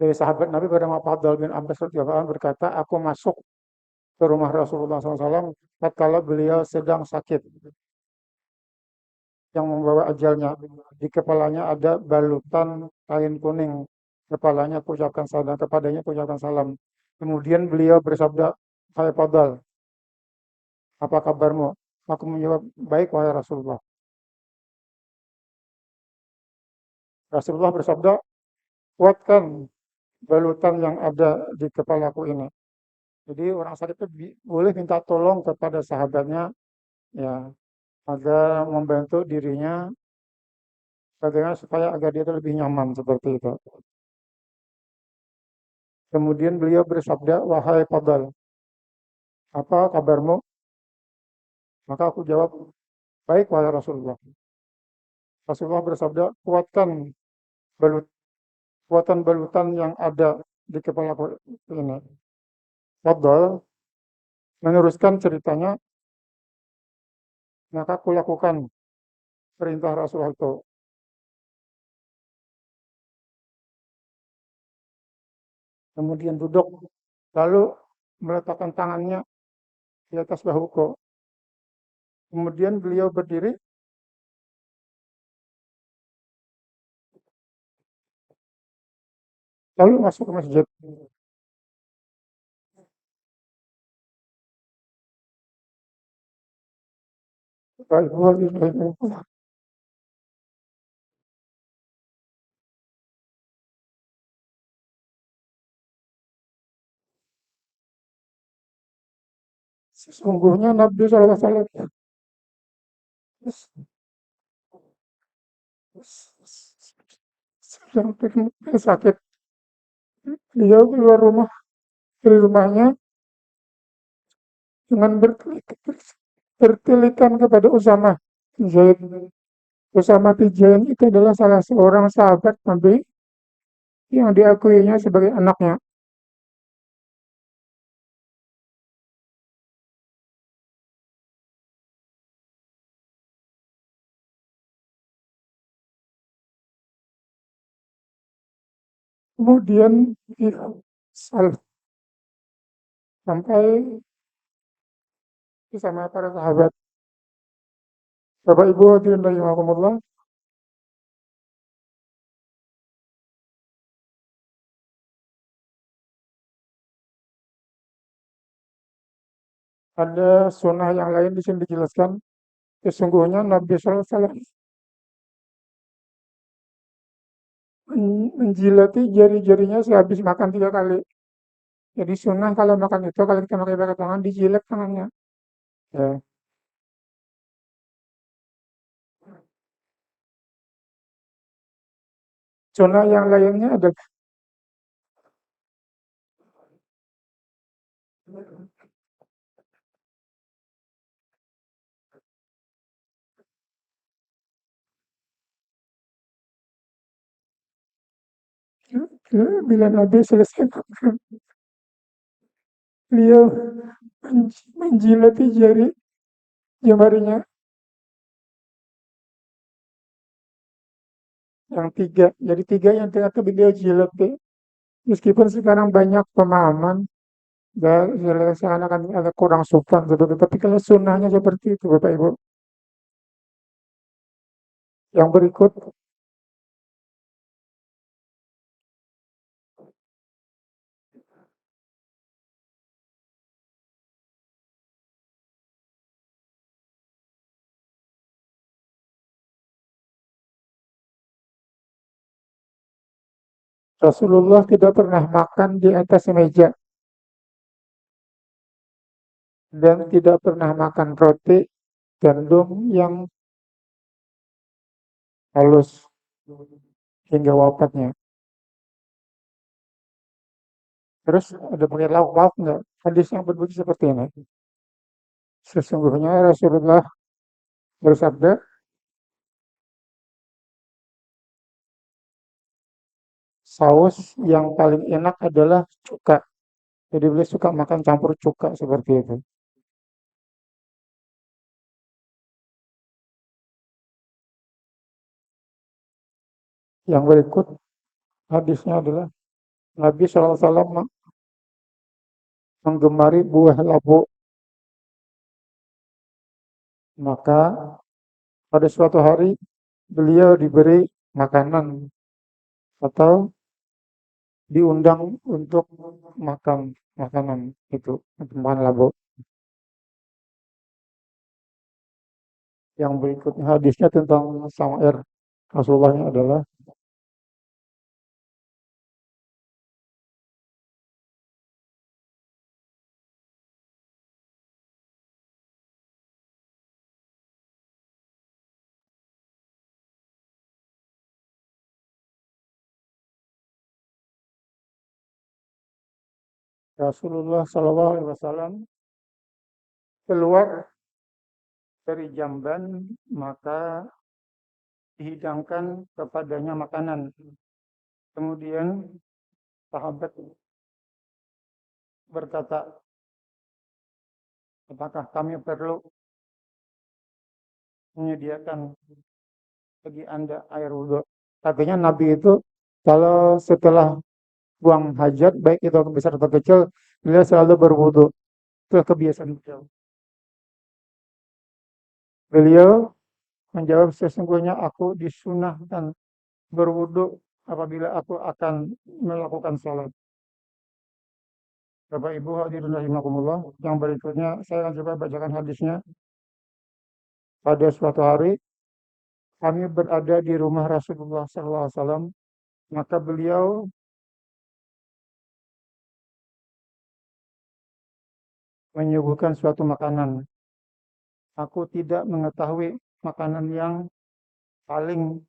Dari sahabat Nabi bernama Fadl bin Abbas radhiyallahu anhu berkata, aku masuk ke rumah Rasulullah SAW tatkala beliau sedang sakit yang membawa ajalnya. Di kepalanya ada balutan kain kuning. Kepalanya ucapkan salam, kepadanya ucapkan salam. Kemudian beliau bersabda, hai Fadl, apa kabarmu? Aku menjawab, baik wahai Rasulullah. Rasulullah bersabda, kuatkan balutan yang ada di kepalaku ini. Jadi orang sakit itu boleh minta tolong kepada sahabatnya ya agar membantu dirinya bagaimana supaya agar dia itu lebih nyaman seperti itu. Kemudian beliau bersabda, wahai Fadl, apa kabarmu? Maka aku jawab, baik wahai Rasulullah. Rasulullah bersabda, kuatan balutan yang ada di kepala ini. Fadl meneruskan ceritanya, maka aku lakukan perintah Rasulullah itu. Kemudian duduk, lalu meletakkan tangannya di atas bahuku. Kemudian beliau berdiri, lalu masuk ke masjid. Sesungguhnya Nabi SAW sedang sakit. Beliau keluar rumah dari rumahnya dengan bertelekan kepada Usama bin Zaid. Usama bin Zaid itu adalah salah seorang sahabat Nabi yang diakuinya sebagai anaknya. kemudian salat sampai sama para sahabat. Bapak Ibu hadirin rahimakumullah, ada sunnah yang lain di sini dijelaskan. Sesungguhnya Nabi SAW menjilati jari-jarinya sehabis makan 3 kali. Jadi sunnah kalau makan itu, kalau kita pakai tangan, dijilat tangannya. Ya. Sunnah yang lainnya adalah bila Nabi selesai makan, beliau menjilati jemarinya yang 3. Jadi 3 yang tengah itu beliau jilati. Meskipun sekarang banyak pemahaman dan seakan-akan ada kurang sopan seperti, tapi kalau sunnahnya seperti itu Bapak Ibu. Yang berikut Rasulullah tidak pernah makan di atas meja dan tidak pernah makan roti gandum yang halus hingga wafatnya. Terus ada pakai lauk-lauk enggak? Hadis yang berbunyi seperti ini. Sesungguhnya Rasulullah bersabda, saus yang paling enak adalah cuka. Jadi beliau suka makan campur cuka seperti itu. Yang berikut hadisnya adalah Nabi SAW menggemari buah labu. Maka pada suatu hari beliau diberi makanan atau diundang untuk makan makanan itu, makan labu. Yang berikutnya hadisnya tentang samair Rasulullahnya adalah Rasulullah SAW keluar dari jamban, maka dihidangkan kepadanya makanan. Kemudian sahabat berkata, apakah kami perlu menyediakan bagi Anda air wudhu? Artinya Nabi itu kalau setelah buang hajat, baik itu besar atau kecil, beliau selalu berwudhu. Itu kebiasaan beliau. Beliau menjawab, sesungguhnya aku disunahkan berwudhu apabila aku akan melakukan sholat. Bapak Ibu hadirin rahimakumullah, yang berikutnya saya akan coba bacakan hadisnya. Pada suatu hari kami berada di rumah Rasulullah SAW, maka beliau menyuguhkan suatu makanan. Aku tidak mengetahui makanan yang paling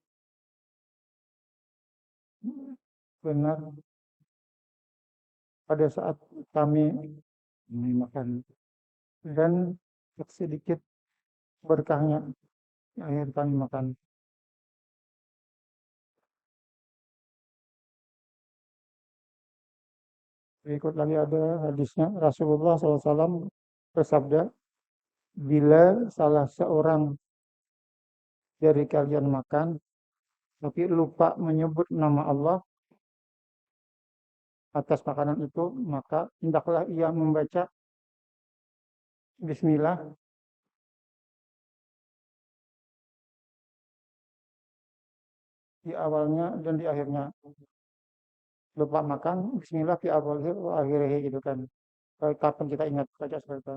benar pada saat kami makan, dan sedikit berkahnya akhir kami makan. Berikut lagi ada hadisnya. Rasulullah SAW bersabda, bila salah seorang dari kalian makan tapi lupa menyebut nama Allah, atas makanan itu, maka hendaklah ia membaca bismillah di awalnya dan di akhirnya. Lupa makan, bismillah fi awalihi wa akhirihi gitu kan. Kapan kita ingat baca seperti itu.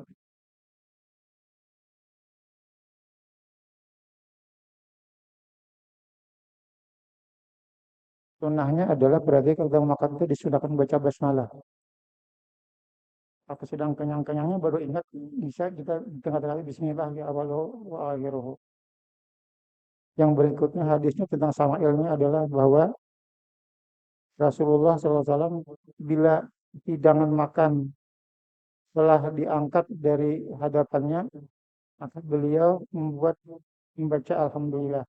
Sunnahnya adalah berarti kalau makan itu disunahkan baca basmalah. Apa sedang kenyang-kenyangnya baru ingat, bisa kita di tengah-tengah bismillah fi awalihi wa akhirihi. Yang berikutnya hadisnya tentang Sama'ilnya adalah bahwa Rasulullah SAW bila hidangan makan telah diangkat dari hadapannya, maka beliau membaca Alhamdulillah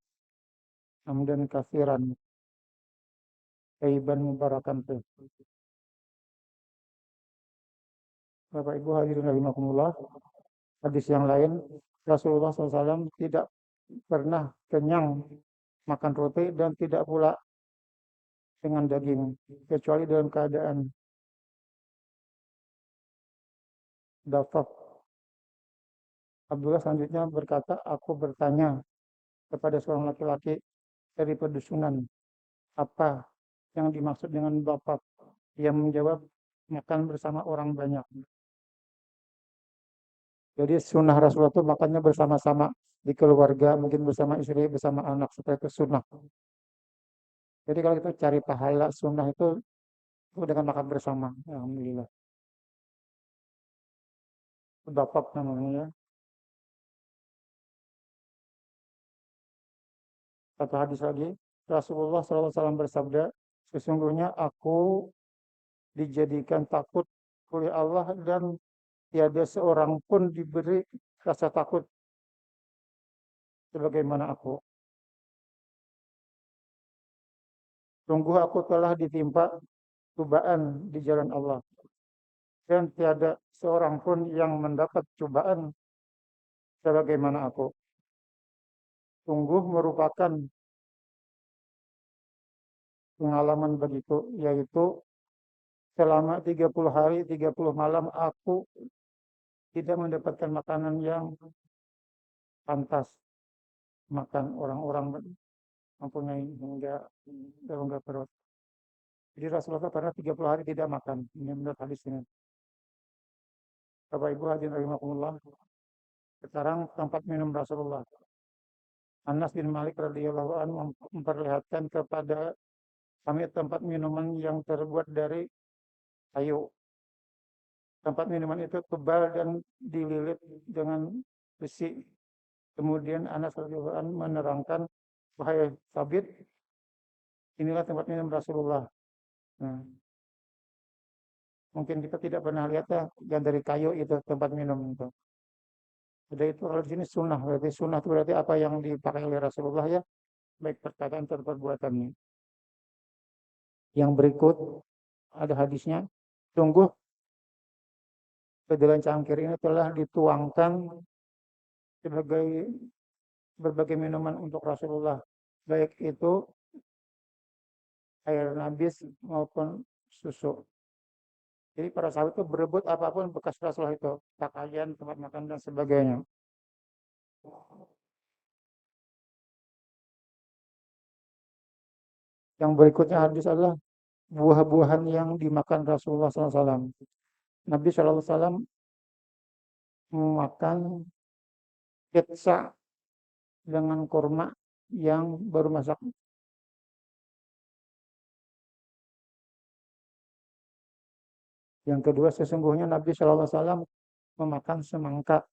hamdan katsiran thayyiban mubarakan fi. Bapak Ibu hadirin rahimakumullah, hadis yang lain Rasulullah SAW tidak pernah kenyang makan roti dan tidak pula dengan daging kecuali dalam keadaan dafaf. Abdullah selanjutnya berkata, aku bertanya kepada seorang laki-laki dari pedusunan, apa yang dimaksud dengan dafaf? Ia menjawab, makan bersama orang banyak. Jadi sunnah Rasulullah itu makannya bersama-sama di keluarga, mungkin bersama istri, bersama anak, supaya itu sunnah. Jadi kalau kita cari pahala sunnah itu dengan makan bersama. Alhamdulillah. Dafaf namanya ya. Satu hadis lagi, Rasulullah SAW bersabda, sesungguhnya aku dijadikan takut oleh Allah dan tiada seorang pun diberi rasa takut sebagaimana aku. Sungguh aku telah ditimpa cobaan di jalan Allah dan tiada seorang pun yang mendapat cobaan sebagaimana aku. Sungguh merupakan pengalaman begitu, yaitu selama 30 hari, 30 malam aku tidak mendapatkan makanan yang pantas makan orang-orang mempunyai hingga rongga perut. Jadi Rasulullah pernah 30 hari tidak makan. Ini menurut hadis ini. Bapak Ibu hadirin rahimakumullah. Sekarang tempat minum Rasulullah. Anas bin Malik radhiyallahu anhu memperlihatkan kepada kami tempat minuman yang terbuat dari kayu. Tempat minuman itu tebal dan dililit dengan besi. Kemudian Anas radhiyallahu anhu menerangkan, wahai Sabit, inilah tempat minum Rasulullah. Nah, mungkin kita tidak pernah lihat ya, yang dari kayu itu tempat minum itu. Jadi itu kalau di sini sunnah, berarti sunnah itu berarti apa yang dipakai oleh Rasulullah ya, baik perkataan atau perbuatannya. Yang berikut ada hadisnya, sungguh kedelai cangkir ini telah dituangkan sebagai berbagai minuman untuk Rasulullah, baik itu air nabis maupun susu. Jadi para sahabat itu berebut apapun bekas Rasulullah itu, pakaian, tempat makan dan sebagainya. Yang berikutnya hadis adalah buah-buahan yang dimakan Rasulullah SAW. Nabi SAW memakan pizza dengan kurma yang baru masak. Yang kedua, sesungguhnya Nabi SAW memakan semangka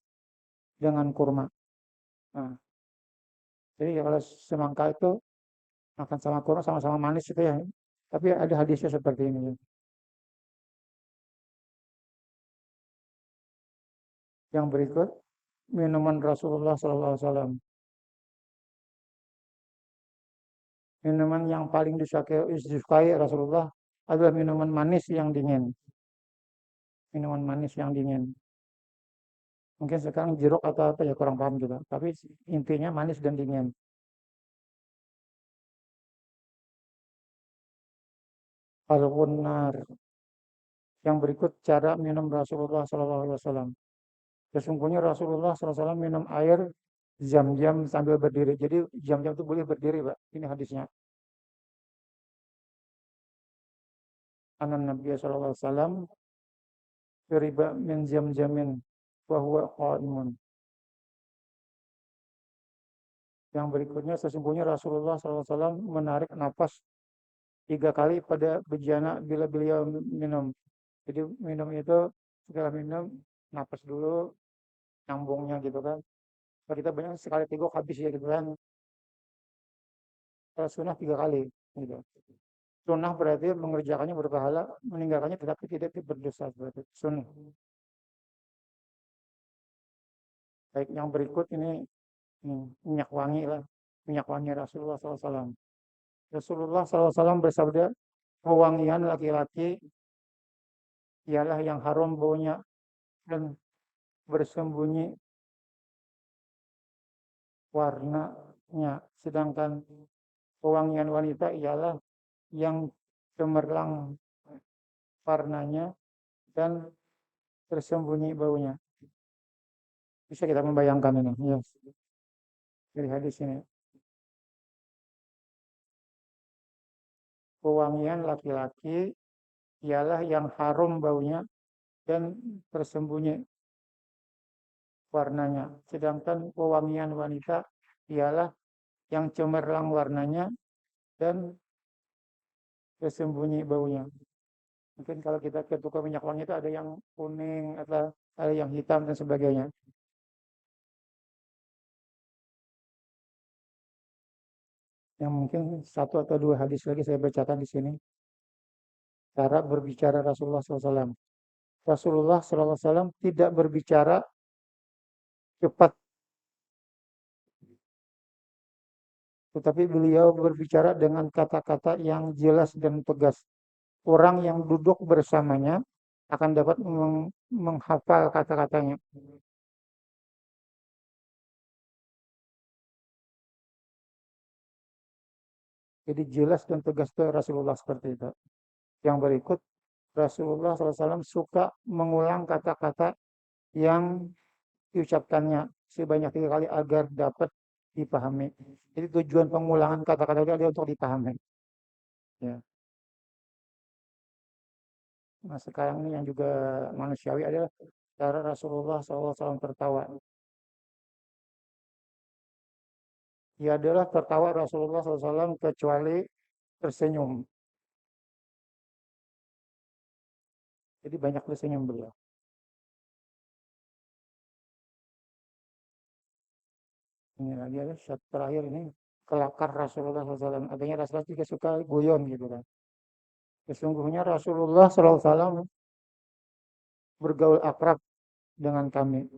dengan kurma. Nah, jadi kalau semangka itu makan sama kurma sama-sama manis itu ya. Tapi ada hadisnya seperti ini. Yang berikut, minuman Rasulullah SAW. Minuman yang paling disukai Rasulullah adalah minuman manis yang dingin. Minuman manis yang dingin. Mungkin sekarang jeruk atau apa ya kurang paham juga. Tapi intinya manis dan dingin. Al-Ghunnar Yang berikut cara minum Rasulullah SAW. Sesungguhnya Rasulullah SAW minum air jam-jam sambil berdiri. Jadi jam-jam itu boleh berdiri, Pak. Ini hadisnya. Anan Nabi SAW syuriba min jam-jamin wa huwa qaimun. Yang berikutnya sesungguhnya Rasulullah SAW menarik napas 3 kali pada bejana bila beliau minum. Jadi minum itu setelah minum napas dulu nyambungnya gitu kan. Kalau kita banyak sekali tegok habis ya gitu kan. Kalau sunnah 3 kali gitu. Sunnah berarti mengerjakannya berpahala, meninggalkannya tetapi tidak berdosa berarti sunnah. Baik, yang berikut ini minyak wangi lah, minyak wangi Rasulullah SAW. Rasulullah SAW bersabda, pewangian laki-laki ialah yang harum baunya dan bersembunyi warnanya, sedangkan pewangian wanita ialah yang cemerlang warnanya dan tersembunyi baunya. Bisa kita membayangkan ini, ya. Dari hadis ini. Pewangian laki-laki ialah yang harum baunya dan tersembunyi warnanya. Sedangkan pewangian wanita ialah yang cemerlang warnanya dan tersembunyi baunya. Mungkin kalau kita ke toko minyak wangi itu ada yang kuning atau ada yang hitam dan sebagainya. Yang mungkin 1 atau 2 hadis lagi saya bacakan di sini. Cara berbicara Rasulullah SAW. Rasulullah SAW tidak berbicara cepat, tetapi beliau berbicara dengan kata-kata yang jelas dan tegas. Orang yang duduk bersamanya akan dapat menghafal kata-katanya. Jadi jelas dan tegas itu Rasulullah seperti itu. Yang berikut, Rasulullah SAW suka mengulang kata-kata yang diucapkannya sebanyak 3 kali agar dapat dipahami. Jadi tujuan pengulangan kata-kata itu adalah untuk dipahami. Ya. Nah sekarang ini yang juga manusiawi adalah cara Rasulullah SAW tertawa. Ia adalah tertawa Rasulullah SAW kecuali tersenyum. Jadi banyak tersenyum beliau. Ini lagi ada satu terakhir ini kelakar Rasulullah SAW. Artinya Rasulullah juga suka guyon gitu kan. Sesungguhnya Rasulullah SAW bergaul akrab dengan kami.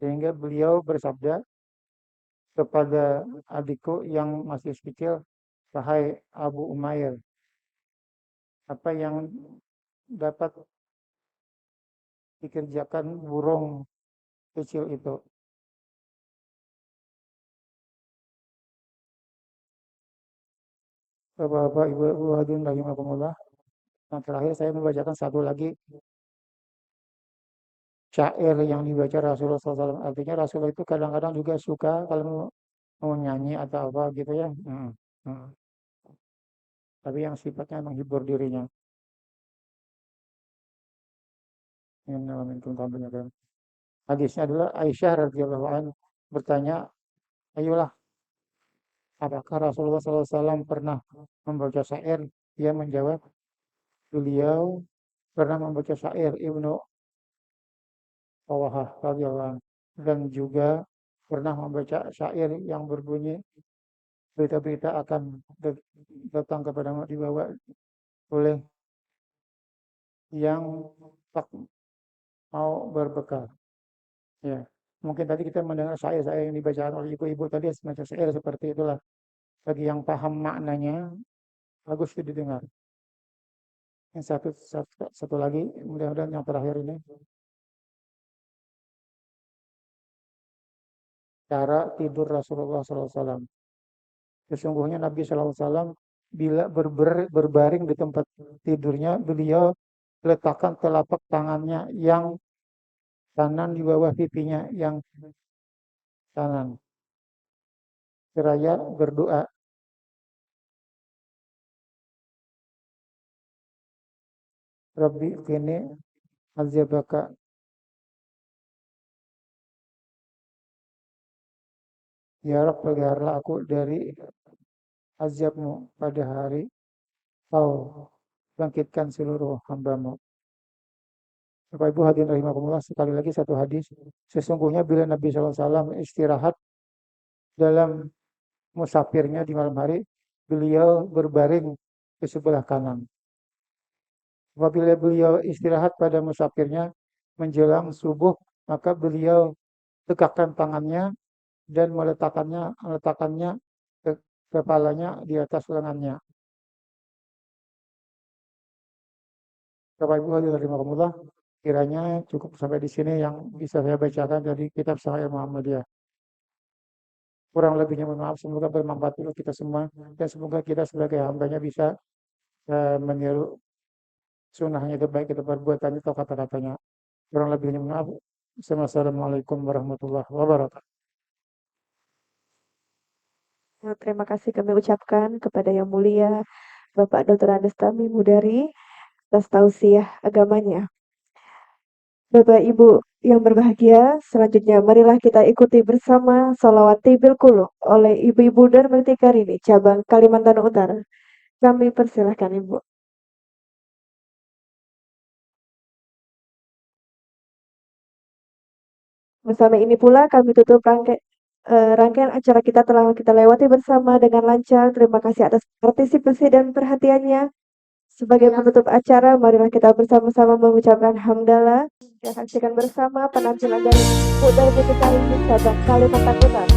Sehingga beliau bersabda kepada adikku yang masih kecil, wahai Abu Umair, apa yang dapat dikerjakan burung kecil itu? Bapak-bapak, ibu-ibu hadirin rahimakumullah. Nah, terakhir saya membacakan satu lagi syair yang dibaca Rasulullah SAW. Artinya Rasulullah itu kadang-kadang juga suka kalau mau nyanyi atau apa gitu ya. Tapi yang sifatnya menghibur dirinya. Hadisnya adalah Aisyah radhiyallahu anha bertanya, ayolah, apakah Rasulullah SAW pernah membaca syair? Dia menjawab, beliau pernah membaca syair Ibnu Tawahah radhiyallahu anhu dan juga pernah membaca syair yang berbunyi berita-berita akan datang kepadamu dibawa oleh yang tak mau berbekal. Ya, mungkin tadi kita mendengar syair-syair yang dibacakan oleh ibu-ibu tadi semacam syair seperti itulah. Bagi yang paham maknanya, bagus didengar. Yang satu lagi, mudah-mudahan yang terakhir ini. Cara tidur Rasulullah SAW. Sesungguhnya Nabi SAW bila berbaring di tempat tidurnya, beliau letakkan telapak tangannya yang kanan di bawah pipinya yang kanan. Seraya berdoa. Rabbi qini azabaka. Ya Rabb, peliharalah aku dari azabmu pada hari kau bangkitkan seluruh hambamu. Bapak Ibu hadirin rahimakumullah, sekali lagi satu hadis. Sesungguhnya bila Nabi SAW istirahat dalam musafirnya di malam hari, beliau berbaring ke sebelah kanan. Apabila beliau istirahat pada musafirnya menjelang subuh, maka beliau tegakkan tangannya dan meletakkannya ke kepalanya di atas lengannya. Bapak Ibu hadirin rahimakumullah, kiranya cukup sampai di sini yang bisa saya bacakan dari kitab Sahih Muhammadiyah. Kurang lebihnya mohon maaf, semoga bermanfaat untuk kita semua dan semoga kita sebagai hambanya bisa meniru sunnahnya itu baik itu perbuatannya atau kata-katanya. Kurang lebihnya mohon maaf. Assalamualaikum warahmatullahi wabarakatuh. Terima kasih kami ucapkan kepada Yang Mulia Bapak Dr. Andes Tami Mudari atas tausiah agamanya. Bapak Ibu yang berbahagia, selanjutnya marilah kita ikuti bersama Sholawat Tibil Qulub oleh Ibu-Ibu Darmati Karini, cabang Kalimantan Utara. Kami persilahkan Ibu. Bersama ini pula kami tutup rangkaian acara kita telah kita lewati bersama dengan lancar. Terima kasih atas partisipasi dan perhatiannya. Sebagai penutup acara, marilah kita bersama-sama mengucapkan hamdalah dan saksikan bersama penampilan dari Ibu Darmati Karini, cabang Kalimantan Utara.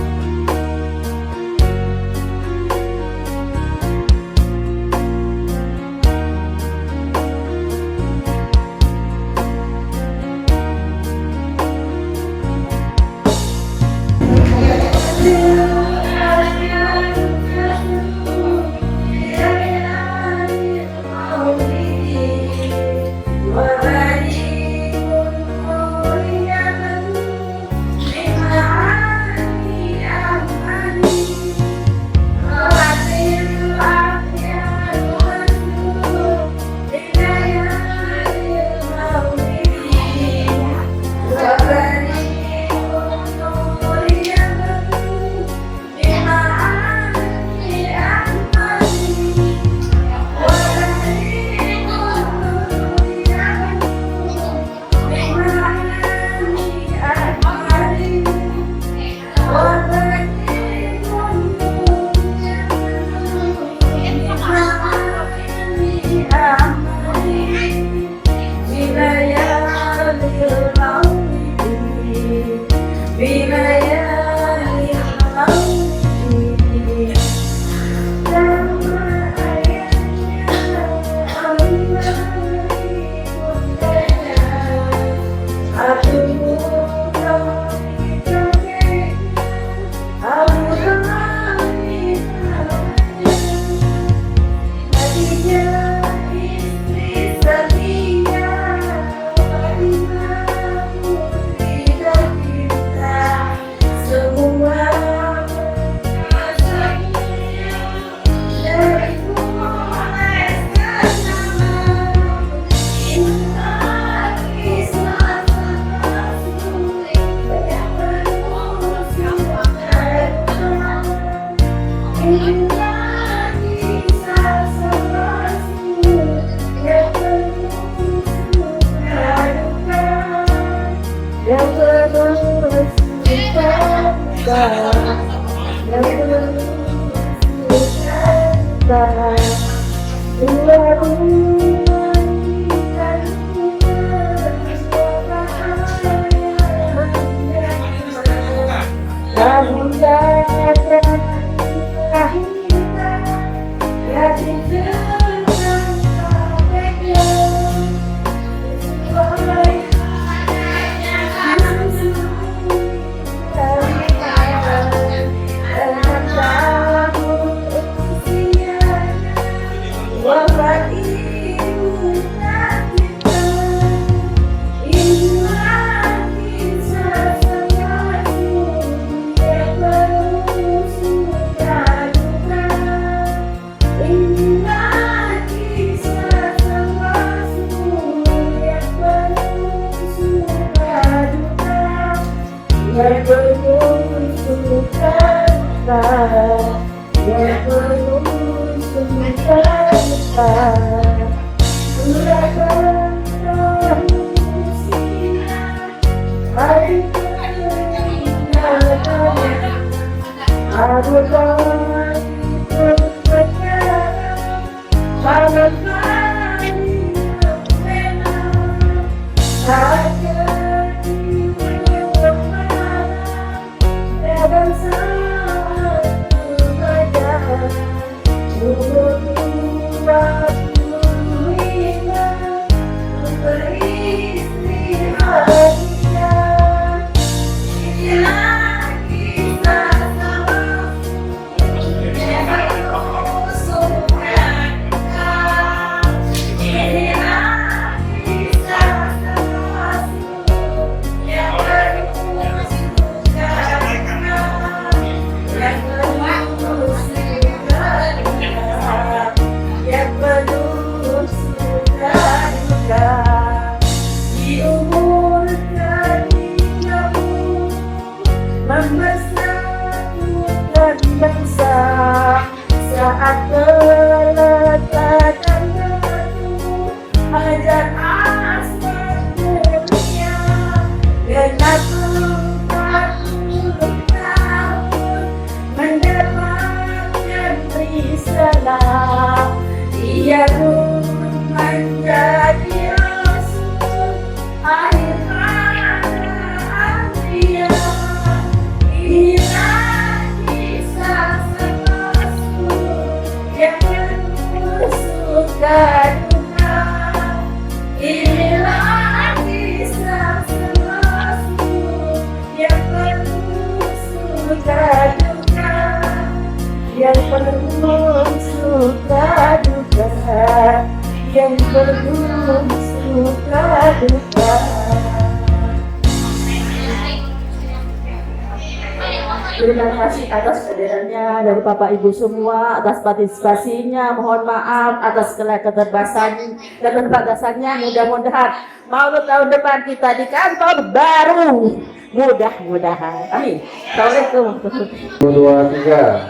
Inilah kisah sang rasul yang penuh suka duka, yang penuh suka duka, yang penuh suka duka. Surahkan manusia, hari kemenangan, adukah itu sekarang, pada kali memang hanya di malam dan satu wajah untuk beristirahat. Inilah kisah sang rasul yang penuh suka duka. Inilah kisah sang rasul yang penuh suka duka, yang penuh suka duka, yang penuh suka duka. Di umur ke-30 mempersatukan bangsa, saat peletakan batu hajar aswad dunia. Genap 40 tahun mendapatkan risalah, ia pun menjadi rasul akhir anbiya. Inilah kisah sang rasul yang penuh suka duka. Inilah kisah sang rasul yang penuh suka duka, yang penuh suka duka, yang penuh suka duka. Terima kasih atas kehadirannya dari Bapak Ibu semua, atas partisipasinya. Mohon maaf atas segala keterbatasannya. Mudah-mudahan Maulud tahun depan kita di kantor baru. Mudah-mudahan. Amin. Assalamualaikum. 1, 2, 3.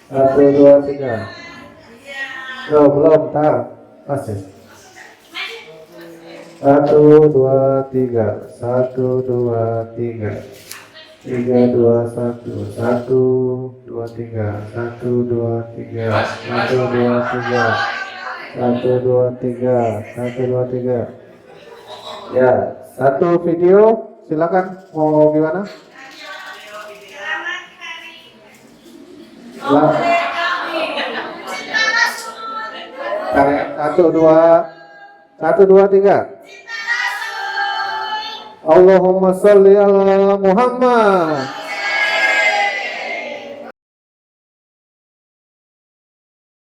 1, 2, 3. Oh, belum tahu. Masih. 1, 2, 3. 1, 2, 3. 3, 2, 1. 1, 2, 3. 1, 2, 3. 1, 2, 3. 1, 2, 3. 1, 2, 3. Ya, satu video. Silakan. Mau gimana? Satu, dua, tiga. Allahumma sholli ala Muhammad.